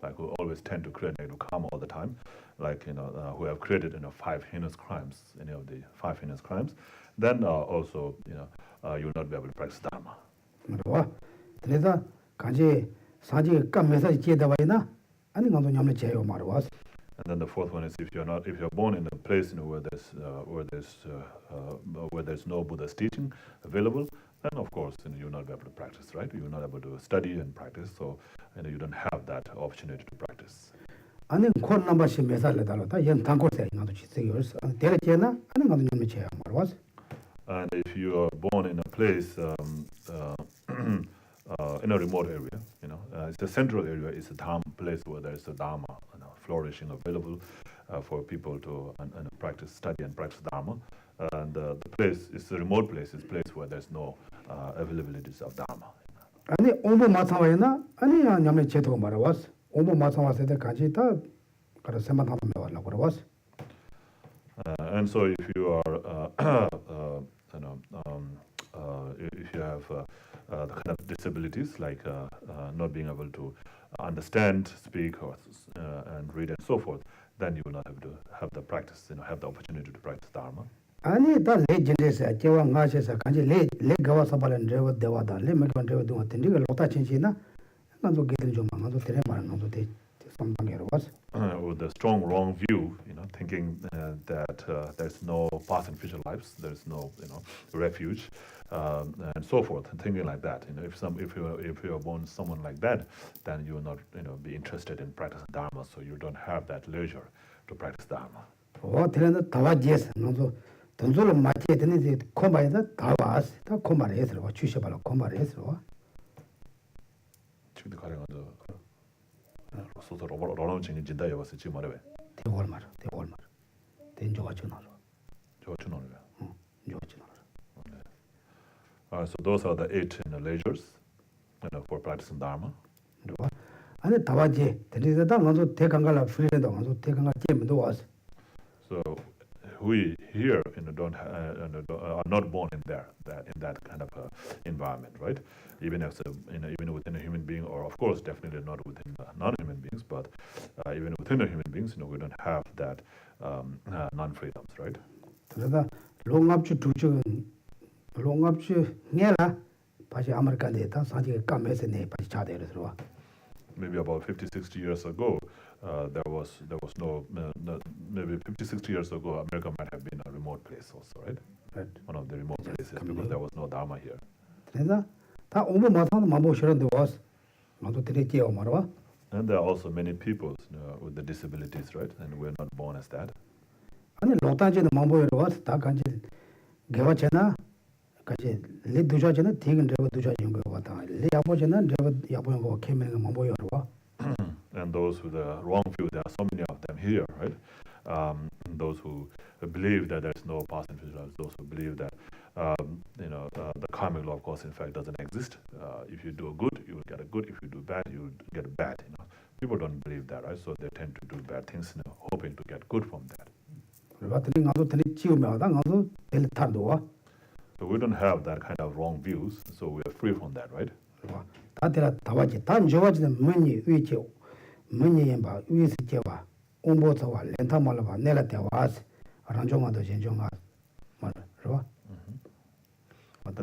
like who always tend to create negative karma all the time, like, who have created, 5 heinous crimes, any of the 5 heinous crimes, then also, you will not be able to practice Dharma. 그래서 간지 사지 까면서 제다와이나 아니 간도 냠내 제요 말was. And then the fourth one is if you're born in a place where there's no Buddha's teaching available, then of course you'll not be able to practice, right? You're not able to study and practice, so you don't have that opportunity to practice. 아니 콘 넘버시 메살레달로다 연 당고세 나도 지세요스 데레제나 아니 간도 냠내 제요 말was. And if you are born in a place in a remote area, it's a central area, it's a Dharma place where there's a Dharma flourishing available for people to practice, study and practice Dharma. And the place is a remote place, it's a place where there's no availabilities of Dharma. 아니 오모 마타와이나 아니 냠내 제도 말was. 오모 마타와세데 간지 다 그래 세만 하면 나와라고 그러was. And so if you are if you have the kind of disabilities like not being able to understand, speak, or and read and so forth, then you will not have to have the practice, have the opportunity to practice Dharma. 아니 다 레전드에서 제와 나셔서 간지 레 가와서 발은 레와 대와다 레 맥반 레와 동안 텐디가 로타 친치나 간도 기들 좀 만도 테레 말은 간도 대 something was with a strong wrong view, thinking that there's no past and future lives, there's no refuge, and so forth, and thinking like that. If you are born someone like that, then you will not be interested in practicing Dharma, so you don't have that leisure to practice Dharma. 어 테레는 다와지에서 나도 돈줄을 맞게 되는데 코마에서 다와스 다 코마를 해서 주셔발로 코마를 해서 지금도 가령하죠. 소설 러너칭이 진다 여봤어 지금 말해 왜? 대월 말 된조가 전화로 저 주노래. 조가 전화로 So those are the 8 leisures for practicing Dharma. 아니 다와지 데리다 나도 대강가라 프리랜도 나도 대강가 제문도 왔어. So we here are not born in that kind of environment, right? Even as even within a human being, or of course definitely not within non-human beings, but even within a human beings, we don't have that non-freedoms, right? 그러다 롱압주 두주 롱압주 내라 다시 아메리칸에다 사지 까메서 내 다시 자대를 들어와. Maybe about 50, 60 years ago, there was no maybe 50, 60 years ago, America might have been a remote place also, right? Right. One of the remote places because there was no Dharma here. 그래서 다 오모 마사는 마보시런데 왔어. 나도 드리지요 말아. And there are also many people with the disabilities, right? And we're not born as that. 아니 로타지는 마보여로 왔어. 다 간지 개와체나 같이 레 두자지는 대근 레고 두자지는 거 같다. 레 야보지는 레고 야보는 거 개면은 마보여로 와. And those with the wrong view, there are so many of them here, right? Those who believe that there's no past and future lives, those who believe that the karmic law of cause in fact doesn't exist. If you do a good, you will get a good. If you do bad, you will get a bad. People don't believe that, right? So they tend to do bad things, hoping to get good from that. So we don't have that kind of wrong views, so we are free from that, right? And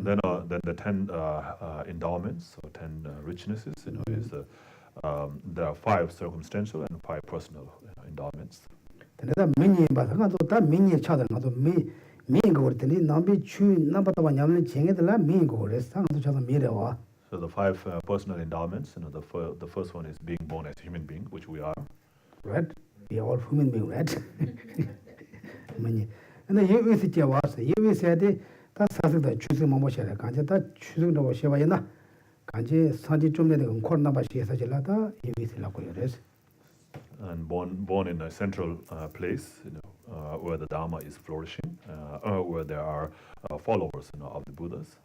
then the 10 endowments or 10 richnesses, is there are 5 circumstantial and 5 personal endowments. So the 5 personal endowments, the first one is being born as a human being, which we are. Right? We are all human beings, right? And then you visit your was, you said that's something that choosing Momoshara, Kanjata, choosing the Washevayana, Kanji, Sanji Jumne, the Kornabashi, Sajilata, you visit Lakoyres. And born in a central place, where the Dharma is flourishing, where there are followers, of the Buddhas.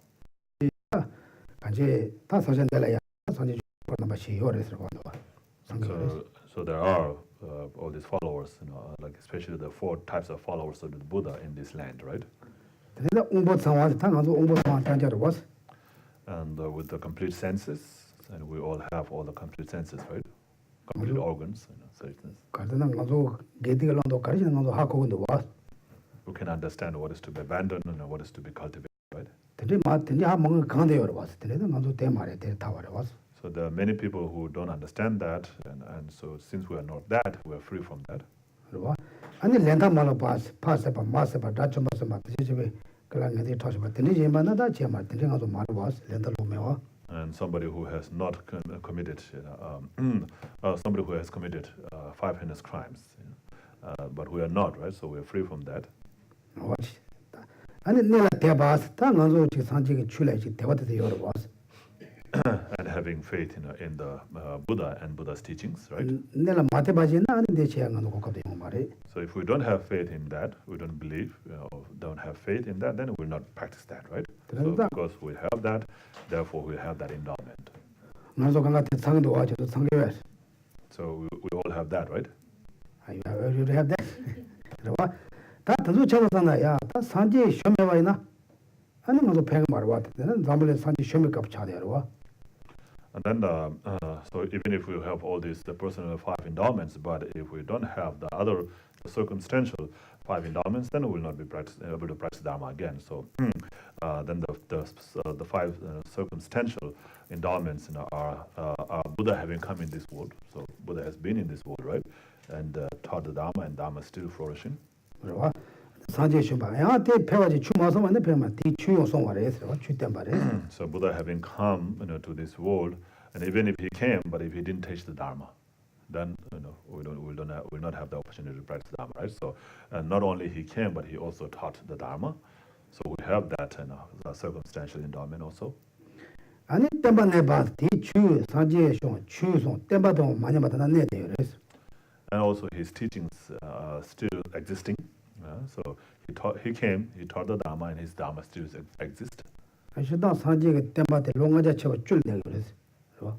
간제 다 사전달이야. 산지 number she orders one. So there are all these followers, like especially the four types of followers of the Buddha in this land, right? 근데 옹보 상황 당하고 옹보 상황 단자로 was. And with the complete senses, and we all have all the complete senses, right? Complete organs, senses. 가르는 가서 게디가랑도 가르치는 것도 하고 근데 was. We can understand what is to be abandoned and what is to be cultivated, right? 근데 맞든지 한 뭔가 강대요 was. 근데 가서 대 말에 대 타와래 was. So there are many people who don't understand that, and so since we are not that, we are free from that. 그러고 아니 렌다 말로 파세바 마세바 다좀 마세바 지지베 그랑게 터셔바 근데 제만나다 제말 근데 가서 말 was 렌다 로메와. And somebody who has not committed, somebody who has committed 5 heinous crimes, but we are not, right? So we are free from that. 아니 내가 대바스 다 가서 지 산지게 출来지 대바도 여러 was. And having faith in the Buddha and Buddha's teachings, right? 내가 마테바지나 아닌데 제가 고갑도 말해. So if we don't have faith in that, we don't believe, or don't have faith in that, then we will not practice that, right? So because we have that, therefore we have that endowment. 나도 강가 상도 와서 상교회. So we all have that, right? I already have that. 그러와 다 더도 찾았잖아. 야, 다 산지 시험에 와 있나? 아니 나도 배가 말어 왔다. 나는 잠을 산지 시험에 값 차대로 와. And then, so even if we have all these the personal 5 endowments, but if we don't have the other the circumstantial 5 endowments, then we will not be able to practice Dharma again. So then the 5 circumstantial endowments are Buddha having come in this world. So Buddha has been in this world, right? And taught the Dharma, and Dharma is still flourishing. 그러와 산지 시험에 야, 대 배워지 추마서 만데 배만 디 추용 송화래 해서 추된 말에. So Buddha having come, to this world, and even if he came, but if he didn't teach the Dharma, then we'll not have the opportunity to practice Dharma, right? So not only he came, but he also taught the Dharma. So we have that circumstantial endowment also. 아니 때만 내봐 디추 산지 시험 추송 때마도 많이 받아 내 돼요. 그래서 And also his teachings still existing. So he came, he taught the Dharma, and his Dharma still exists. 아시다 산지게 때마다 롱아자 쳐고 줄 내고 그래서.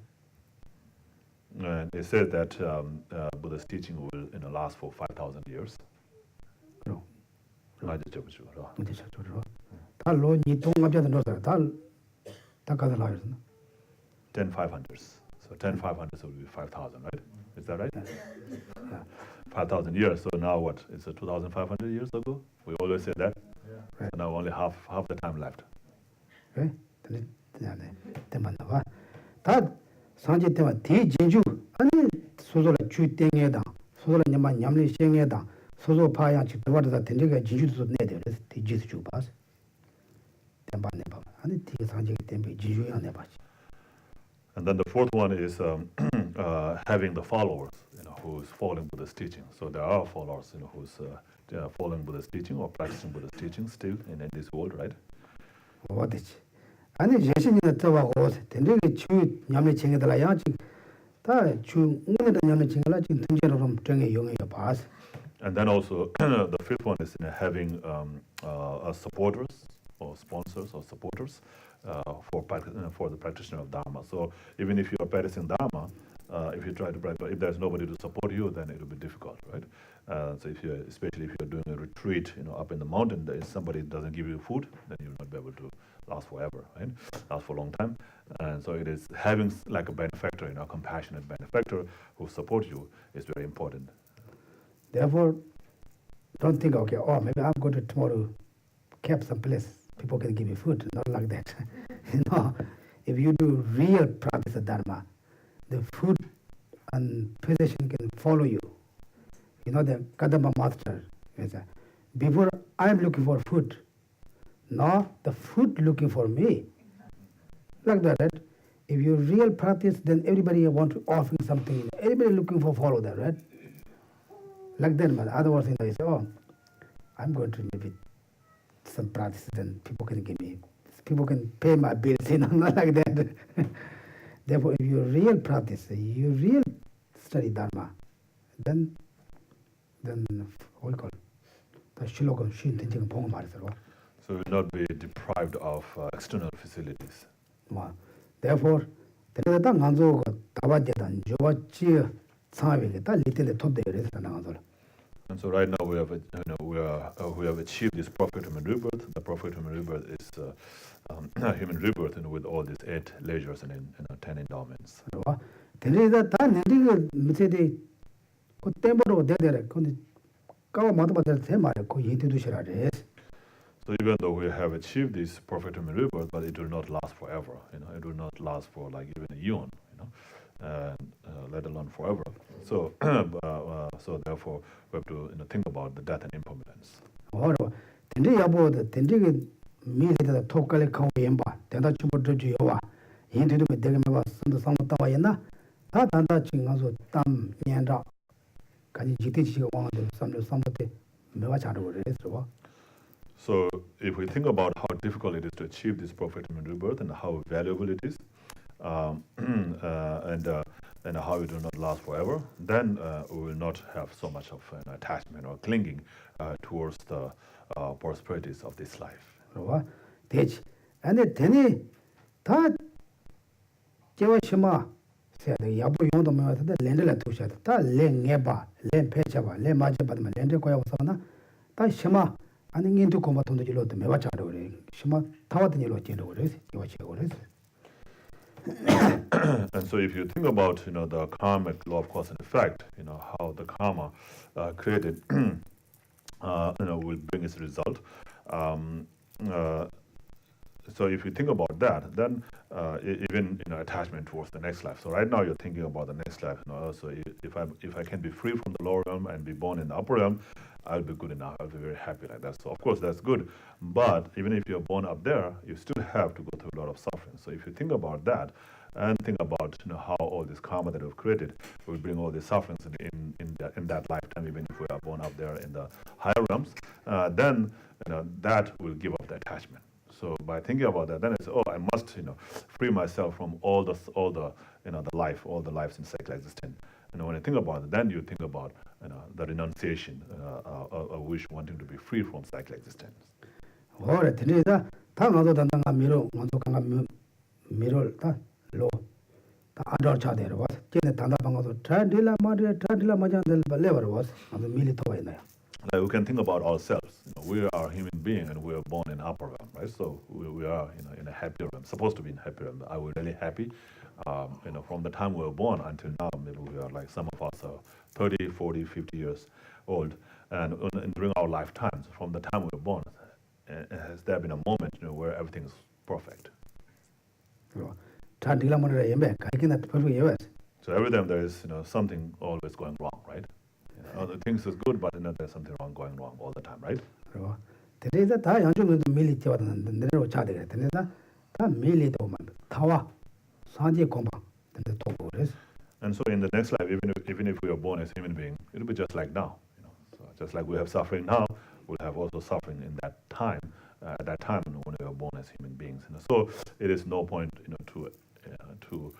And it says that Buddha's teaching will last for 5,000 years. 그럼. 맞죠, 그렇죠. 근데 저로 달로 니 동갑자들 넣어서 다 가서 나와서. 10,500s. So 10,500s will be 5,000, right? Is that right? Yeah. 5,000 years. So now what? It's 2,500 years ago. We always say that. Yeah. Right. So now only half the time left. 그래? 근데 때만 나와. 다 산지 때만 대진주 아니 소소라 주땡에다 소소라 냠만 냠리 생에다 소소 파양 집도와다 된지가 진주도 내대 그래서 대지수 주 봐서 때만 내봐. 아니 대 산지 때문에 진주야 내봐. And then the fourth one is having the followers, who's following Buddha's teaching. So there are followers, who's following Buddha's teaching or practicing Buddha's teaching still in this world, right? 어디지? 아니 예신이나 저하고 된지가 주 냠리 챙에들아야 지금 다주 오늘도 냠리 챙에라 지금 등재로 좀 정해 용해요 봐서. And then also the fifth one is having supporters or sponsors or supporters for the practitioner of Dharma. So even if you are practicing Dharma, if you try to practice, if there's nobody to support you, then it will be difficult, right? So especially if you're doing a retreat, up in the mountain, if somebody doesn't give you food, then you'll not be able to last forever, right? Last for a long time. And so it is having like a benefactor, a compassionate benefactor who supports you is very important. Therefore, don't think, okay, maybe I'm going to tomorrow camp someplace. People can give me food. Not like that. If you do real practice of Dharma, the food and possession can follow you. The Kadamba master is before I'm looking for food, now the food looking for me. Like that, right? If you real practice, then everybody want to offer something. Everybody looking for follow that, right? Like that, but otherwise they say, I'm going to maybe some practice, then people can pay my bills, not like that. Therefore, if you real practice, you real study Dharma, then what we call the shilogam shin tenjing pong marisa. So you will not be deprived of external facilities. Therefore, there is a Nanzo Tabajan, Jovachi, Savi, little top there is another. And so right now we have, we have achieved this prophet human rebirth. The prophet human rebirth is human rebirth, with all these 8 leisures and 10 endowments. There is a time, Missy, Tempo, there, Kawa Mata, Sema, Kuyi. So even though we have achieved this prophet human rebirth, but it will not last forever. It will not last for like even a eon. Let alone forever. So, so therefore, we have to think about the death and impermanence. Tendi about the Tendi me the Tokale Kawemba, Tenda Chubojoa, into the Degama, some Tawayana, that and that Chingazo Tam Yanda. Can you teach you one of somebody? So, if we think about how difficult it is to achieve this prophet human rebirth and how valuable it is, and how it will not last forever, then we will not have so much of an attachment or clinging towards the prosperities of this life. And the Tenny, that Jewashima said the Yabu Yondo, the Lendela Tusha, that Len Neba, Len Pechava, Len Majabad, Lendekoya Sana, that Shema, and into combat on the Jilo, the Mevachado, Shema, Tawatanilo Jilo, And so if you think about the karmic law of cause and effect, how the karma created will bring its result. So if you think about that, then even attachment towards the next life. So right now you're thinking about the next life. So if I can be free from the lower realm and be born in the upper realm, I'll be good enough. I'll be very happy like that. So of course that's good. But even if you're born up there, you still have to go through a lot of suffering. So if you think about that and think about how all this karma that we've created will bring all these sufferings in that lifetime, even if we are born up there in the higher realms, then that will give up the attachment. So by thinking about that, then it's I must free myself from all the lives in cycle existence. When I think about it, then you think about the renunciation, a wish wanting to be free from cycle existence. Like we can think about ourselves. We are human beings and we are born in upper realm, right? So we are in a happy realm, supposed to be in happy realm. Are we really happy? From the time we were born until now, maybe we are like some of us are 30, 40, 50 years old. And during our lifetimes, from the time we were born, has there been a moment where everything is perfect? So every time there is something always going wrong, right? Other things is good, but there's something going wrong all the time, right? And so in the next life, even if we are born as human beings, it'll be just like now. So just like we have suffering now, we'll have also suffering in that time. At that time when we are born as human beings. So it is no point to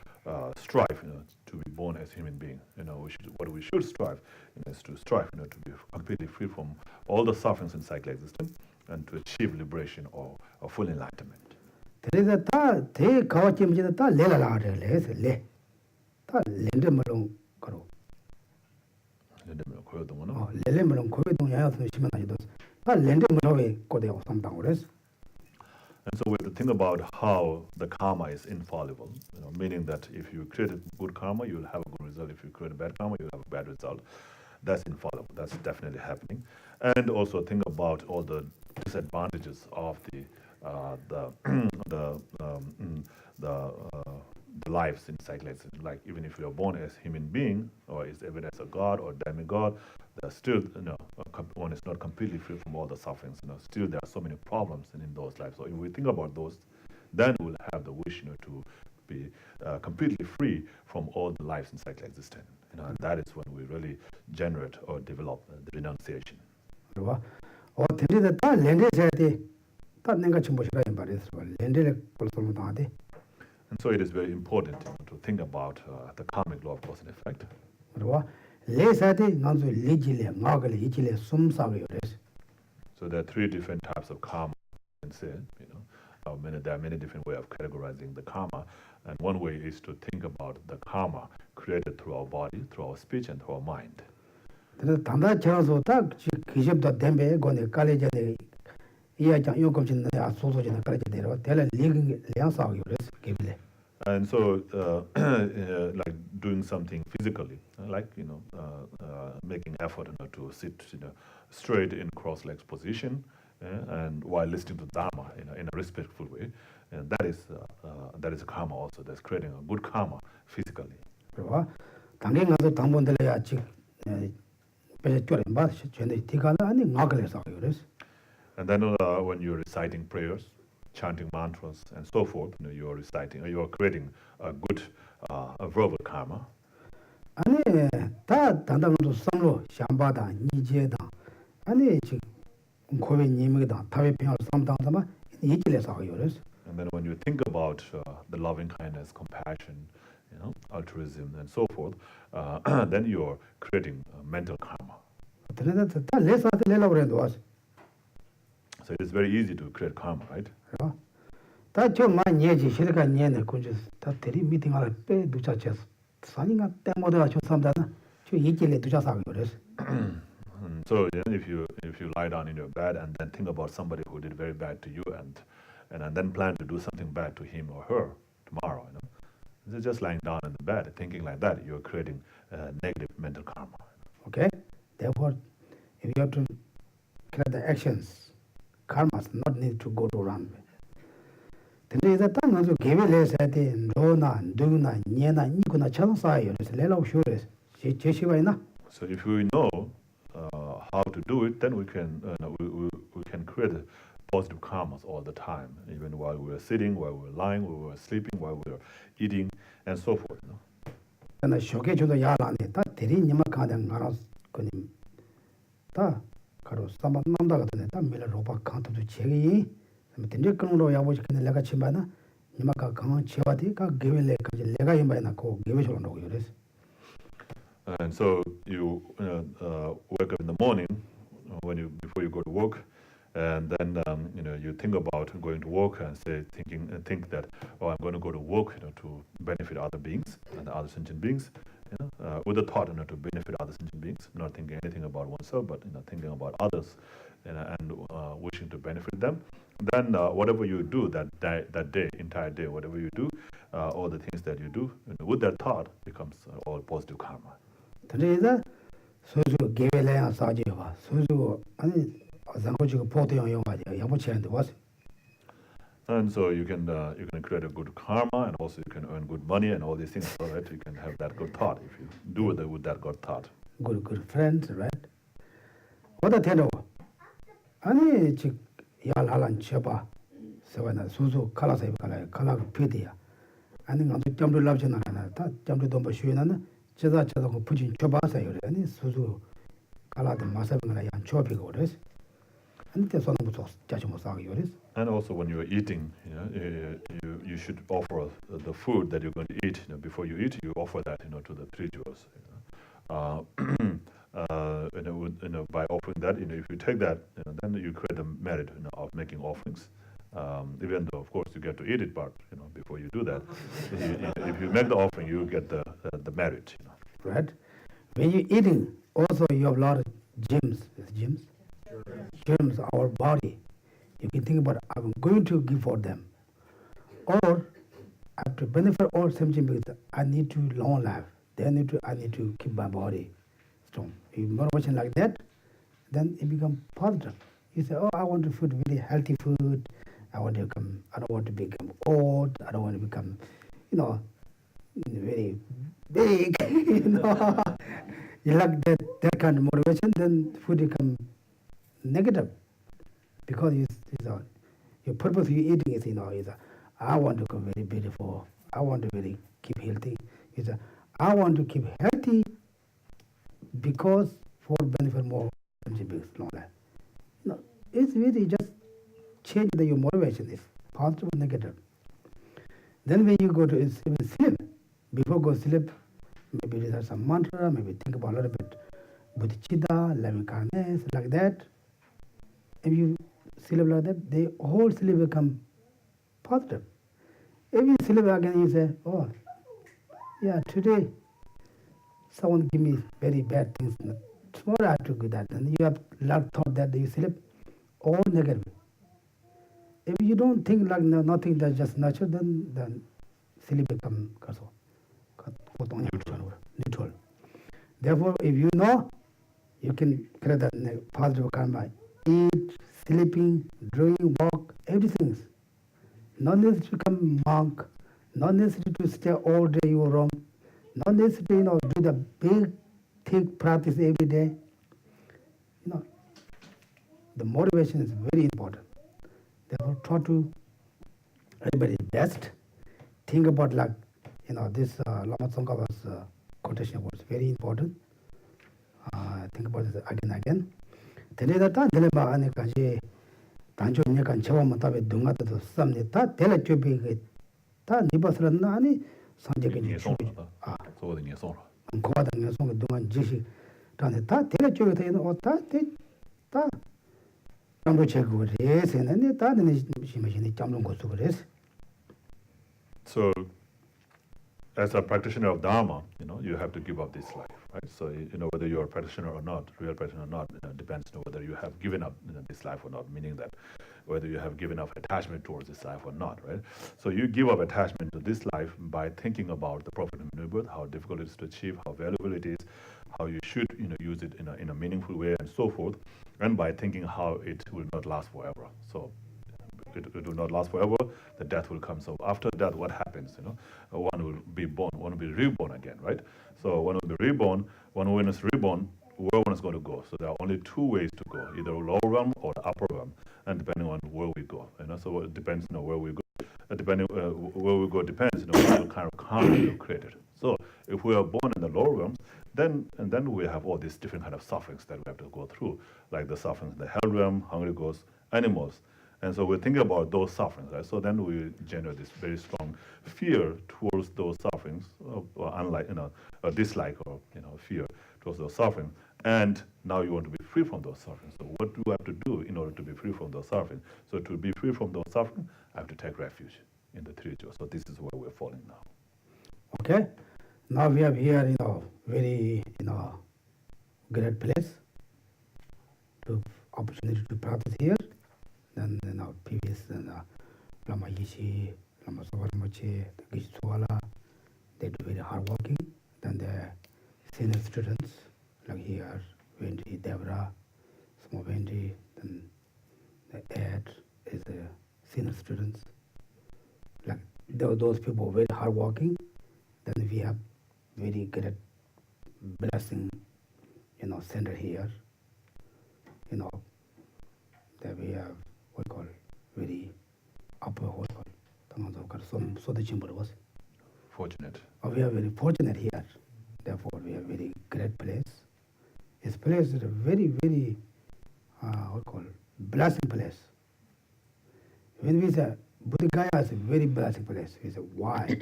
strive to be born as human beings. What we should strive is to strive to be completely free from all the sufferings in cycle existence and to achieve liberation or full enlightenment. And so we have to think about how the karma is infallible, meaning that if you create a good karma, you'll have a good result. If you create a bad karma, you'll have a bad result. That's infallible. That's definitely happening. And also think about all the disadvantages of the lives in cycle existence. Like even if you are born as human being or is even as a god or demigod, there's still one is not completely free from all the sufferings. Still there are so many problems in those lives. So if we think about those, then we'll have the wish to be completely free from all the lives in cycle existence. And that is when we really generate or develop the renunciation. And so it is very important to think about the karmic law of cause and effect. So there are 3 different types of karma, you can say. there are many different ways of categorizing the karma, and one way is to think about the karma created through our body, through our speech, and through our mind. 그래서 단다 쳐서 딱 기접도 댐베 거네 깔레제데 이야장 요금진데 소소진데 깔레제데로 텔레 리깅 량사고 그래서 기빌레. And so, like doing something physically, like making effort to sit straight in cross-legs position, and while listening to Dharma in a respectful way, and that is a karma also. That's creating a good karma physically. 그리고 당장 가서 당분들에 아직 배제 쪼래 맞 전에 티가나 아니 나글에서 그래서. And then when you're reciting prayers, chanting mantras, and so forth, you are creating a good a verbal karma. 아니 다 단단도 상로 샴바다 니제다 아니 지금 고백 님이다 다외 평을 삼당다마 이질에서 하고 그래서. And then when you think about the loving kindness, compassion, altruism, and so forth, then you're creating mental karma. 그래서 다 레사한테 내려고 그래도 와서. So it is very easy to create karma, right? 다저 많이 예지 실가 년에 군주 다 대리 미팅하러 빼 두자체 산인가 때모다 저 삼다나 저 이길에 두자사고 그래서. So if you lie down in your bed and then think about somebody who did very bad to you and then plan to do something bad to him or her tomorrow, it's just lying down in the bed thinking like that, you're creating negative mental karma. Okay, therefore, if you have to create the actions, karma does not need to go to run. 근데 이제 딱 가서 개별해서 때 로나 누나 니나 니구나 천사예요. 그래서 내려고 쉬어서 제시가 있나? So if we know how to do it, then we can create positive karmas all the time, even while we're sitting, while we're lying, while we're sleeping, while we're eating, and so forth. 나 쇼게 저도 야라네. 다 대리 님아 가는 가라 그님. 다 가로 삼만 남다 같은데 다 밀어 로바 칸도도 제기 근데 그런로 야보지 근데 내가 치마나 님아가 강한 치와디 가 개벨레 가지 내가 임바나 고 개벨쇼로 그래서. And so you wake up in the morning before you go to work, and then you think about going to work and think that I'm going to go to work to benefit other beings and other sentient beings, with the thought to benefit other sentient beings, not thinking anything about oneself, but thinking about others, and wishing to benefit them. Then whatever you do that day, entire day, whatever you do, all the things that you do, with that thought becomes all positive karma. 근데 소주 개벨레야 사지와 소주 아니 장고지고 보도용 용가지 야보치한테 와서. And so you can create a good karma, and also you can earn good money and all these things, so that you can have that good thought if you do with that good thought. Good friends, right? What I tell you, 아니 즉 야랄란 쳐봐. 서바나 소주 칼라서 칼라 피디야. 아니 아주 점을 납치는 하나 다 점도 뭐 쉬는 제가 그 부진 줘봐서요. 아니 소주 칼라도 마사병을 양 줘비고 그래서. And also when you're eating, you should offer the food that you're going to eat. Before you eat, you offer that to the rituals. By offering that, if you take that, then you create the merit of making offerings. Even though, of course, you get to eat it, but before you do that, if you make the offering, you get the merit. Right. When you're eating, also you have a lot of germs. Germs, our body. You can think about I'm going to give for them, or I have to benefit all sentient beings. I need to long life. I need to keep my body strong. If you're more watching like that, then it becomes positive. You say, oh, I want to food really healthy food. I don't want to become old. I don't want to become, very big. You like that kind of motivation, then food becomes negative, because your purpose of eating is I want to become very beautiful. I want to really keep healthy. I want to keep healthy because for benefit more long life. It's really just change your motivation is positive or negative. Then when you go to even sleep, before go sleep, maybe there's some mantra, maybe think about a little bit bodhicitta, loving kindness, like that. If you sleep like that, the whole sleep become positive. If you sleep again, you say, oh, yeah, today someone give me very bad things. Tomorrow I have to do that. And you have lot of thought that you sleep all negative. If you don't think like nothing that's just natural, then sleep become neutral. Therefore, if you know, you can create that positive karma. Eat, sleeping, doing work, everything. Not necessary to become monk, not necessary to stay all day in your room, not necessary do the big, thick practice every day. The motivation is very important. Therefore, try to everybody's best. Think about this Lama Tsongkhapa's quotation was very important. Think about it again and again. Today that dele ba ane kaje 단조 니간 처음 답에 동아도 쌈네 다 텔레 튜비 다 니버스는 아니 선제게 아 소거든요 소라 고아당에 송 동안 지시 단에 다 텔레 튜비 되는 다 담보 제거 레세는 다는 심심히 잠는 것도 그래서. So as a practitioner of Dharma, you have to give up this life, right? So, whether you're a practitioner or not, real practitioner or not, depends on whether you have given up this life or not, meaning that whether you have given up attachment towards this life or not, right? So you give up attachment to this life by thinking about the profit of rebirth, how difficult it is to achieve, how valuable it is, how you should, use it in a meaningful way and so forth, and by thinking how it will not last forever. So it will not last forever, the death will come. So after that, what happens? One will be born, one will be reborn again, right? So one will be reborn, when is reborn, where one is going to go. So there are only two ways to go, either lower realm or the upper realm, and depending on where we go. So it depends where we go. Depending where we go depends what kind of karma we have created. So if we are born in the lower realms, then we have all these different kind of sufferings that we have to go through, like the sufferings in the hell realm, hungry ghosts, animals. And so we think about those sufferings, right? So then we generate this very strong fear towards those sufferings, unlike a dislike or fear towards those sufferings. And now you want to be free from those sufferings. So what do I have to do in order to be free from those sufferings? So to be free from those sufferings, I have to take refuge in the three jewels. So this is where we're falling now. Okay. Now we have here, very, great place to opportunity to practice here. Then previous Lama Yishi, Lama Savaramachi, Geshe Tenley, they do very hard working. Then the senior students, like here, Wendy, Debra, small Wendy, then the Ed is the senior students. Like those people very hard working. Then we have very great blessing, center here. That we have what we call very upper what so the chamber was fortunate. We are very fortunate here. Therefore, we have very great place. This place is a very, very what we call blessing place. When we say Buddha is a very blessing place, we say why?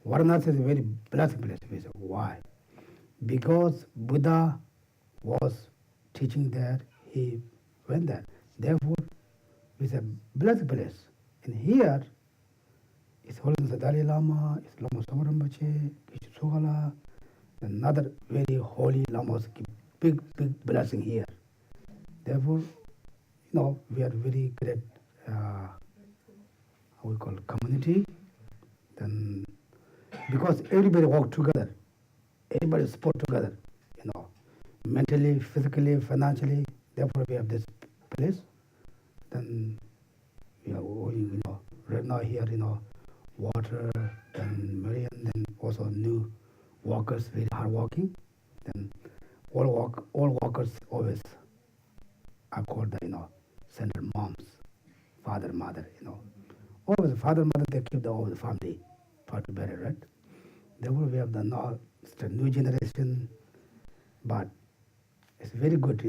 Varanasi is a very blessing place. We say why? Because Buddha was teaching there, he went there. Therefore, it's a blessed place. And here, it's Holiness Dalai Lama, it's Lama Savaramachi, Geshe Tenley, another very holy lamas give big blessing here. Therefore, we are very great, how we call community. Then, because everybody work together, everybody support together, mentally, physically, financially. Therefore, we have this place. Then we are owing, right now here, water, then Marian, then also new workers, very hard working. Then all workers always are called the, central moms, father, mother, Always father, mother, they keep all the family part better, right? Therefore, we have now it's a new generation, but it's very good,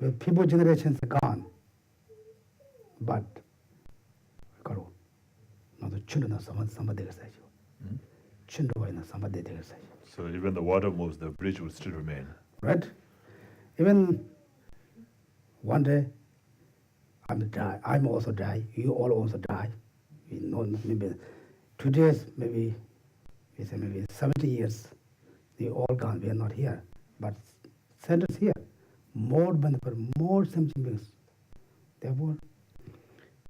With people generations are gone, but So even the water moves, the bridge will still remain. Right? Even one day, I'm also die. You all also die. We know maybe 2 days, maybe we say maybe 70 years. They all gone. We are not here, but centers here. More benefit, more sentient beings. Therefore,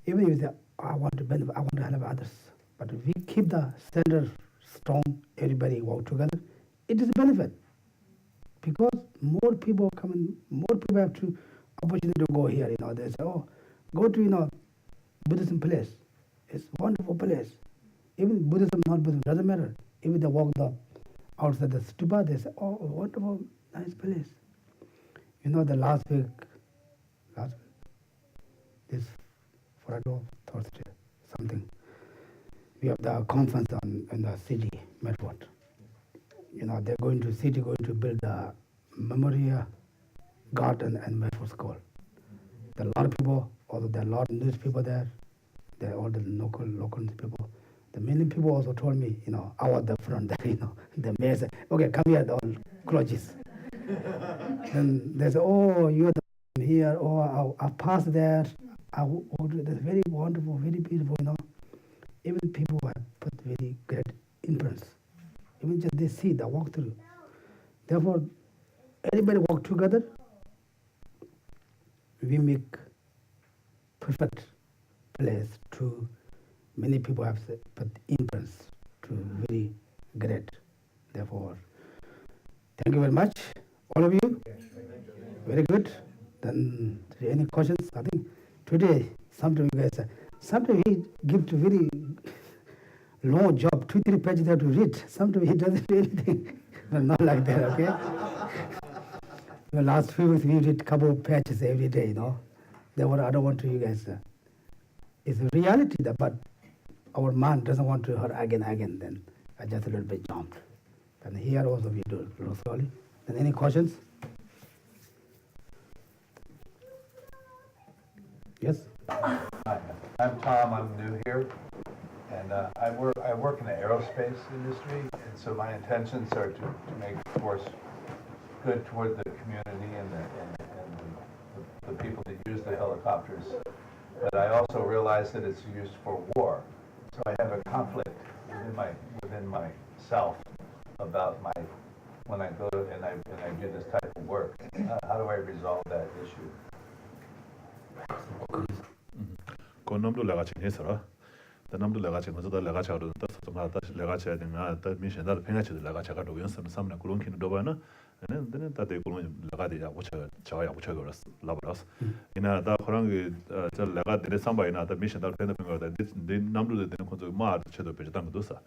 even if I want to benefit, I want to help others. But if we keep the center strong, everybody work together, it is a benefit. Because more people come in, more people have to opportunity to go here. They say, oh, go to Buddhism place. It's a wonderful place. Even Buddhism, not Buddhism, doesn't matter. Even they walk outside the stupa, they say, oh, wonderful, nice place. The last week, this Friday or Thursday, something, we have the conference in the city, Medford. They're going to build the memorial garden and Medford School. There are a lot of people, although there are a lot of news people there. There are all the local news people. The many people also told me, I was the front there, the mayor said, okay, come here, all clothes. Then they said, oh, you're the here, oh, I passed there. That's very wonderful, very beautiful, Even people have put very great influence. Even just they see, they walk through. Therefore, everybody walk together, we make perfect place to many people have put influence to very great. Therefore, thank you very much, all of you. Very good. Then, any questions? I think today, sometimes you guys, sometimes he gives to very long job, 2-3 pages there to read. Sometimes he doesn't do anything. But not like that, okay? The last few weeks we read a couple of pages every day, Therefore, I don't want to you guys. It's a reality that, but our mind doesn't want to hear again. Then I just a little bit jumped. And here also we do it real slowly. And any questions? Yes. Hi, I'm Tom. I'm new here, and I work in the aerospace industry, and so my intentions are to make force good toward the community and the people that use the helicopters. But I also realize that it's used for war, so I have a conflict within myself about when I go and I do this type of work. How do I resolve that issue? 그 남도 내가 지금 했어라. 그 남도 내가 지금 저도 내가 자도 또 하다 내가 자야 되나 또 미션다 팽아치도 내가 자가 도 연습 삼나 그런 kin 도 봐나. 근데 다들 그런 내가 되자 고쳐 저야 고쳐 걸었어. 라버스. 이나 다 그런 게저 내가 되는 삼바이나 다 미션다 팽아 팽아다 네 남도 되는 것도 마도 쳐도 배졌던 것도 사.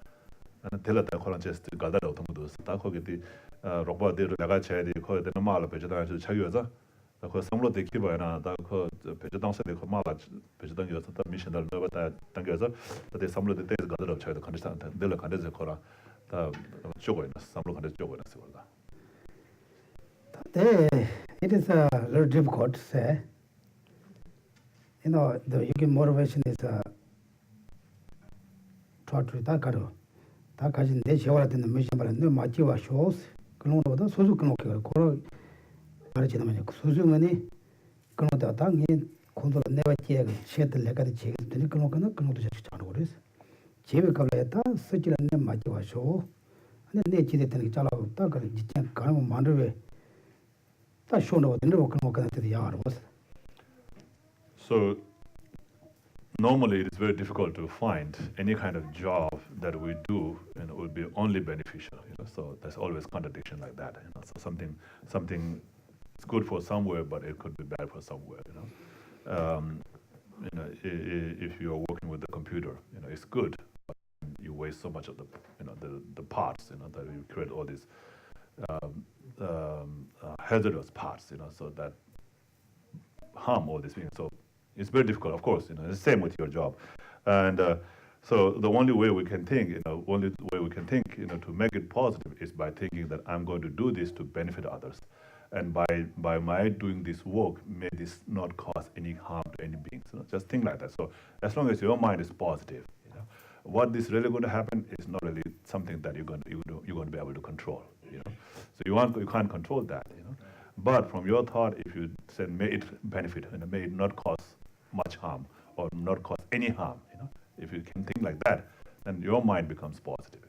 나는 텔라다 그런 제스트 가다도 어떤 것도 다 거기에 로봇들 내가 자야 돼 거기에 되는 말로 배졌다 가지고 자유여서 그 상로 대기바나 다그 배제당 세대 그 마가 배제당 여서 다 미션을 넣었다 당겨서 그때 상로 대 가더라 저희도 컨디션한테 늘 간데서 거라 다 쪼고 있는 상로 간데 쪼고 있는 거다. It is a little difficult to say. The Yogi motivation is taught to Takaro. Takaji ne shawara den mission bala no majiwa shows. 그런 것보다 소수 끊고 그걸 가르치는 거죠. 소중하니 그런데 당이 콘도로 내가 지에 셰들 내가 지에 되는 그런 거는 그런 것도 잘하고 그래서 집에 가려다 쓰지는 내 맞지 와서 근데 내 지에 되는 게 잘하고 딱 그래 진짜 가면 만들어 다 쇼노 되는 거 그런 거 같은데 야로 So normally it is very difficult to find any kind of job that we do and it would be only beneficial, so there's always contradiction like that, so something is good for somewhere but it could be bad for somewhere, if you're working with the computer, it's good, but you waste so much of the parts, that you create all these hazardous parts, so that harm all these things. So it's very difficult, of course, it's the same with your job. And so the only way we can think, to make it positive is by thinking that I'm going to do this to benefit others. And by my doing this work, may this not cause any harm to any beings. Just think like that. So as long as your mind is positive, what is really going to happen is not really something that you're going to be able to control. So you can't control that. But from your thought, if you said may it benefit and may it not cause much harm or not cause any harm. If you can think like that, then your mind becomes positive.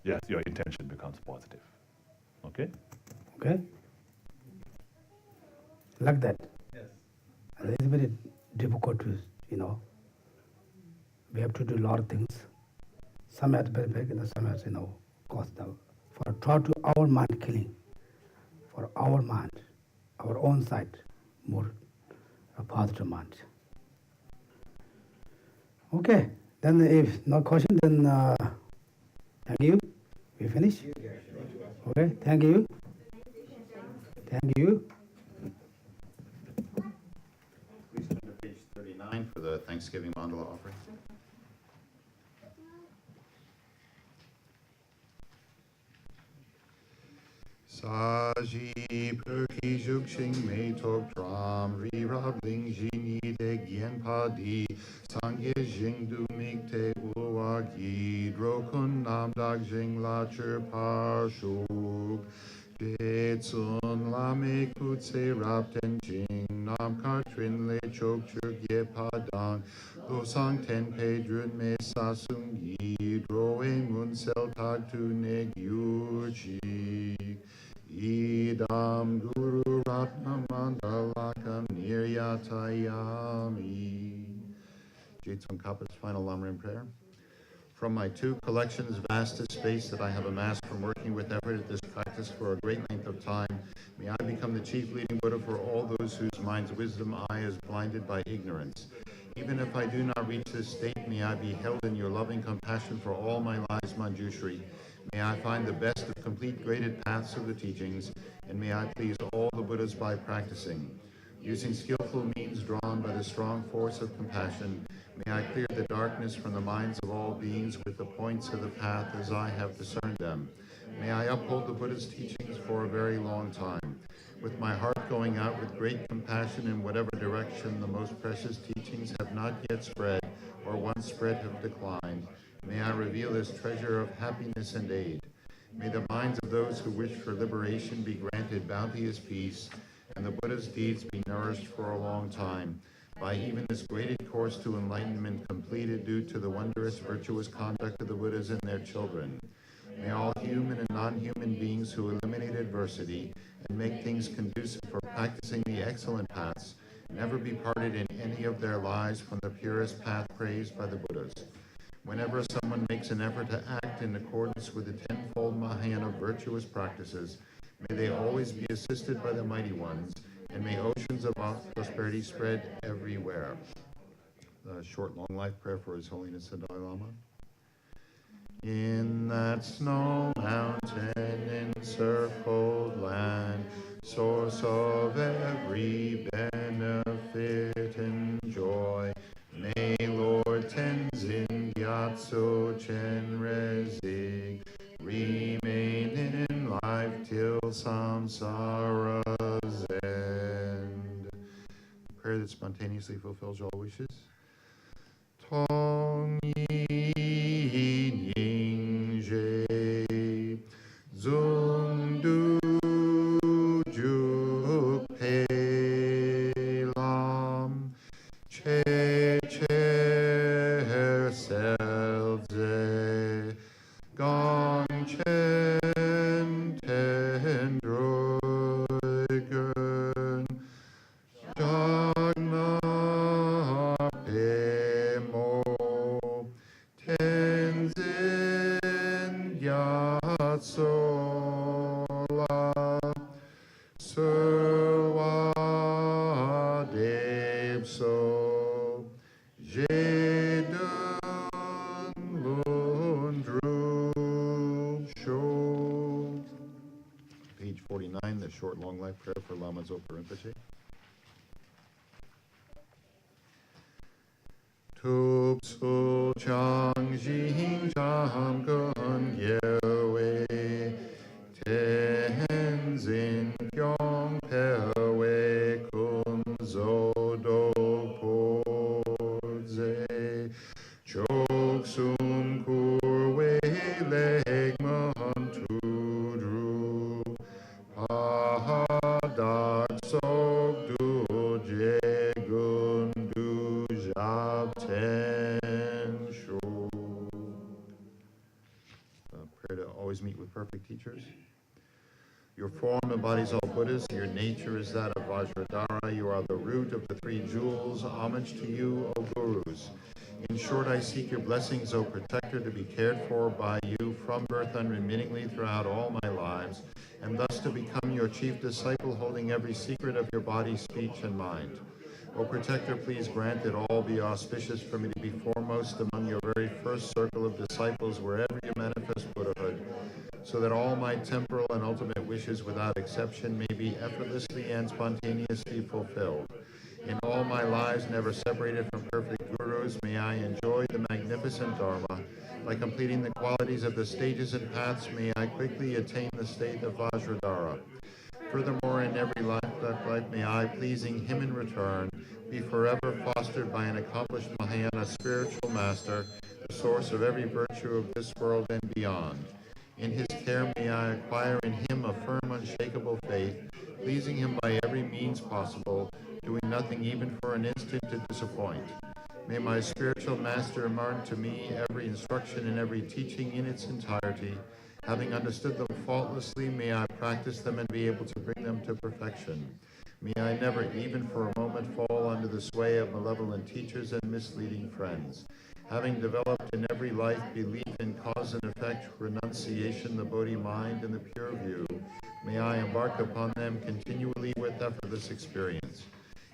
Yes, your intention becomes positive. Okay? Okay? Like that. Yes. And it's very difficult to, we have to do a lot of things. Some are very big, some are, cost the, for try to our mind killing, for our mind, our own side, more a positive mind. Okay, then if no question, then thank you. We finish? Okay, thank you. Thank you. Please turn to page 39 for the Thanksgiving mandala offering. Saji perki juxing me tok tram ri rab ling ji ni de gien pa di sangye jing du mig te uwa gi dro kun nam dag jing la chur pa shuk de tsun la me kut se rap ten jing nam ka trin le chok chur gye pa dang lo sang ten pe drun me sa sung yi dro e mun sel tag tu ne gyu chi Idam Guru Ratna Mandalakam Niryatayami. Jitsun Kapa's final Lamrim prayer. From my two collections, vast as space that I have amassed from working with effort at this practice for a great length of time, may I become the chief leading Buddha for all those whose mind's wisdom eye is blinded by ignorance. Even if I do not reach this state, may I be held in your loving compassion for all my lives, Manjushri. May I find the best of complete graded paths of the teachings, and may I please all the Buddhas by practicing. Using skillful means drawn by the strong force of compassion, may I clear the darkness from the minds of all beings with the points of the path as I have discerned them. May I uphold the Buddha's teachings for a very long time. With my heart going out with great compassion in whatever direction the most precious teachings have not yet spread, or once spread have declined, may I reveal this treasure of happiness and aid. May the minds of those who wish for liberation be granted bounteous peace, and the Buddha's deeds be nourished for a long time, by even this graded course to enlightenment completed due to the wondrous virtuous conduct of the Buddhas and their children. May all human and non-human beings who eliminate adversity and make things conducive for practicing the excellent paths never be parted in any of their lives from the purest path praised by the Buddhas. Whenever someone makes an effort to act in accordance with the tenfold Mahayana virtuous practices, may they always be assisted by the mighty ones, and may oceans of prosperity spread everywhere. The short, long life prayer for His Holiness the Dalai Lama. In that snow mountain encircled land, source of every benefit and joy, may Lord Tenzin Gyatso Chen Rezig remain in life till samsara's end. A prayer that spontaneously fulfills all wishes. Tong yin ying je zung du juk pe lam che che sel ze gong chen ten droi gun dogma pe mo tenzin gyatso la serwa dev so je dun lun dru sho. Page 49, the short long life prayer for Lama Zopa Rinpoche. Tup sul chang jing jam gun yewe tenzin kyong pewe kun zo do po ze chok sum kur we leg man tu dru pa dak sok du je gun du perfect teachers. Your form embodies all Buddhas. Your nature is that of Vajradhara. You are the root of the three jewels. Homage to you, O Gurus. In short, I seek your blessings, O Protector, to be cared for by you from birth unremittingly throughout all my lives, and thus to become your chief disciple, holding every secret of your body, speech, and mind. O Protector, please grant that all be auspicious for me to be foremost among your very first circle of disciples wherever you manifest Buddhahood, so that all my temporal and ultimate wishes without exception may be effortlessly and spontaneously fulfilled. In all my lives, never separated from perfect gurus, may I enjoy the magnificent Dharma. By completing the qualities of the stages and paths, may I quickly attain the state of Vajradhara. Furthermore, in every life, may I, pleasing him in return, be forever fostered by an accomplished Mahayana spiritual master, the source of every virtue of this world and beyond. In his care may I acquire in him a firm, unshakable faith, pleasing him by every means possible, doing nothing even for an instant to disappoint. May my spiritual master impart to me every instruction and every teaching in its entirety. Having understood them faultlessly, may I practice them and be able to bring them to perfection. May I never, even for a moment, fall under the sway of malevolent teachers and misleading friends. Having developed in every life belief in cause and effect, renunciation, the Bodhi mind, and the pure view, may I embark upon them continually with effortless experience.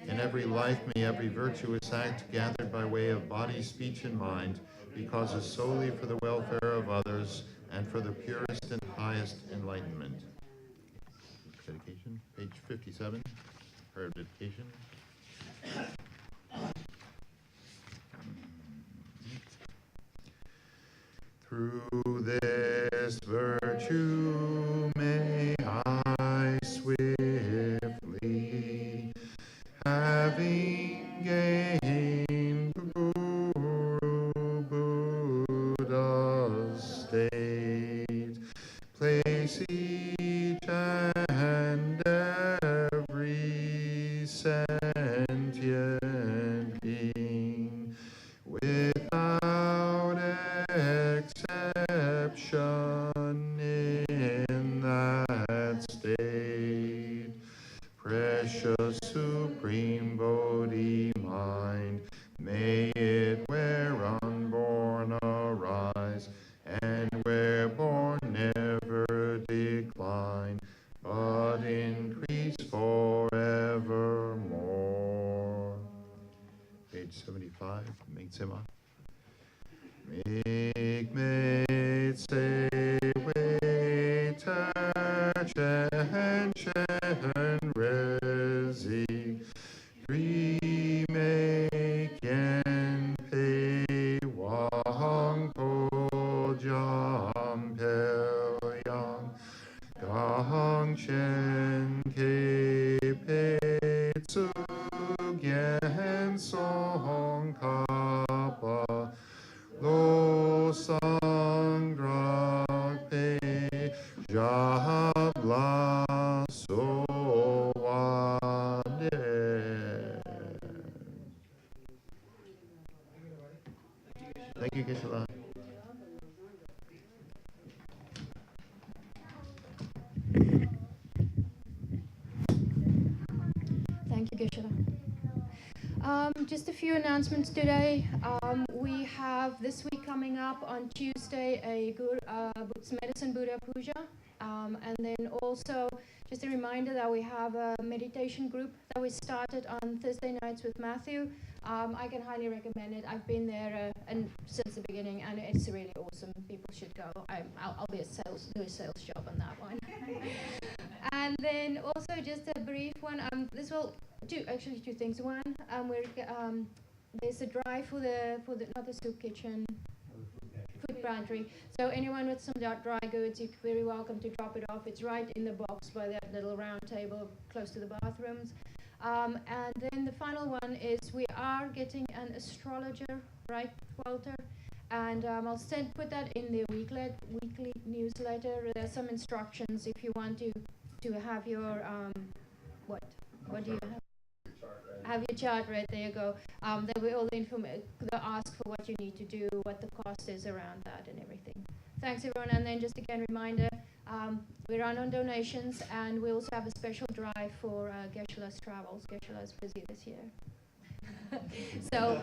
In every life, may every virtuous act gathered by way of body, speech, and mind be causes solely for the welfare of others and for the purest and highest enlightenment. Dedication, page 57, prayer of dedication. Through this virtue may I swiftly, having gained Guru Buddha's state, place each and every sentient being without exception in that state. Precious supreme Bodhi mind, may it where unborn arise, and where born never decline, but increase forevermore. Page 75, Mengsema. Make made say wait chen rezi remake yen pei wang po jam pel yang gang chen ke pei tsu gen song kappa Lozang Choekyi Gyaeltsaen. Thank you, Geshe. Thank you, Geshe. Just a few announcements today. We have this week coming up on Tuesday a Buddhist Medicine Buddha Puja. And then also just a reminder that we have a meditation group that we started on Thursday nights with Matthew. I can highly recommend it. I've been there and since the beginning, and it's really awesome. People should go. I'll do a sales job on that one. And then also just a brief one. Two things. One, there's a drive for the not the soup kitchen, food pantry. So anyone with some dry goods, you're very welcome to drop it off. It's right in the box by that little round table close to the bathrooms. And then the final one is we are getting an astrologer, right, Walter? And I'll put that in the weekly newsletter. There's some instructions if you want to have your what do you have? Have your chart read. There you go. There will be all the information. They'll ask for what you need to do, what the cost is around that, and everything. Thanks, everyone. And then just again, reminder, We run on donations, and we also have a special drive for Geshe travels. Geshe is busy this year. So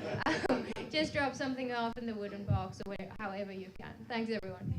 just drop something off in the wooden box or however you can. Thanks, everyone.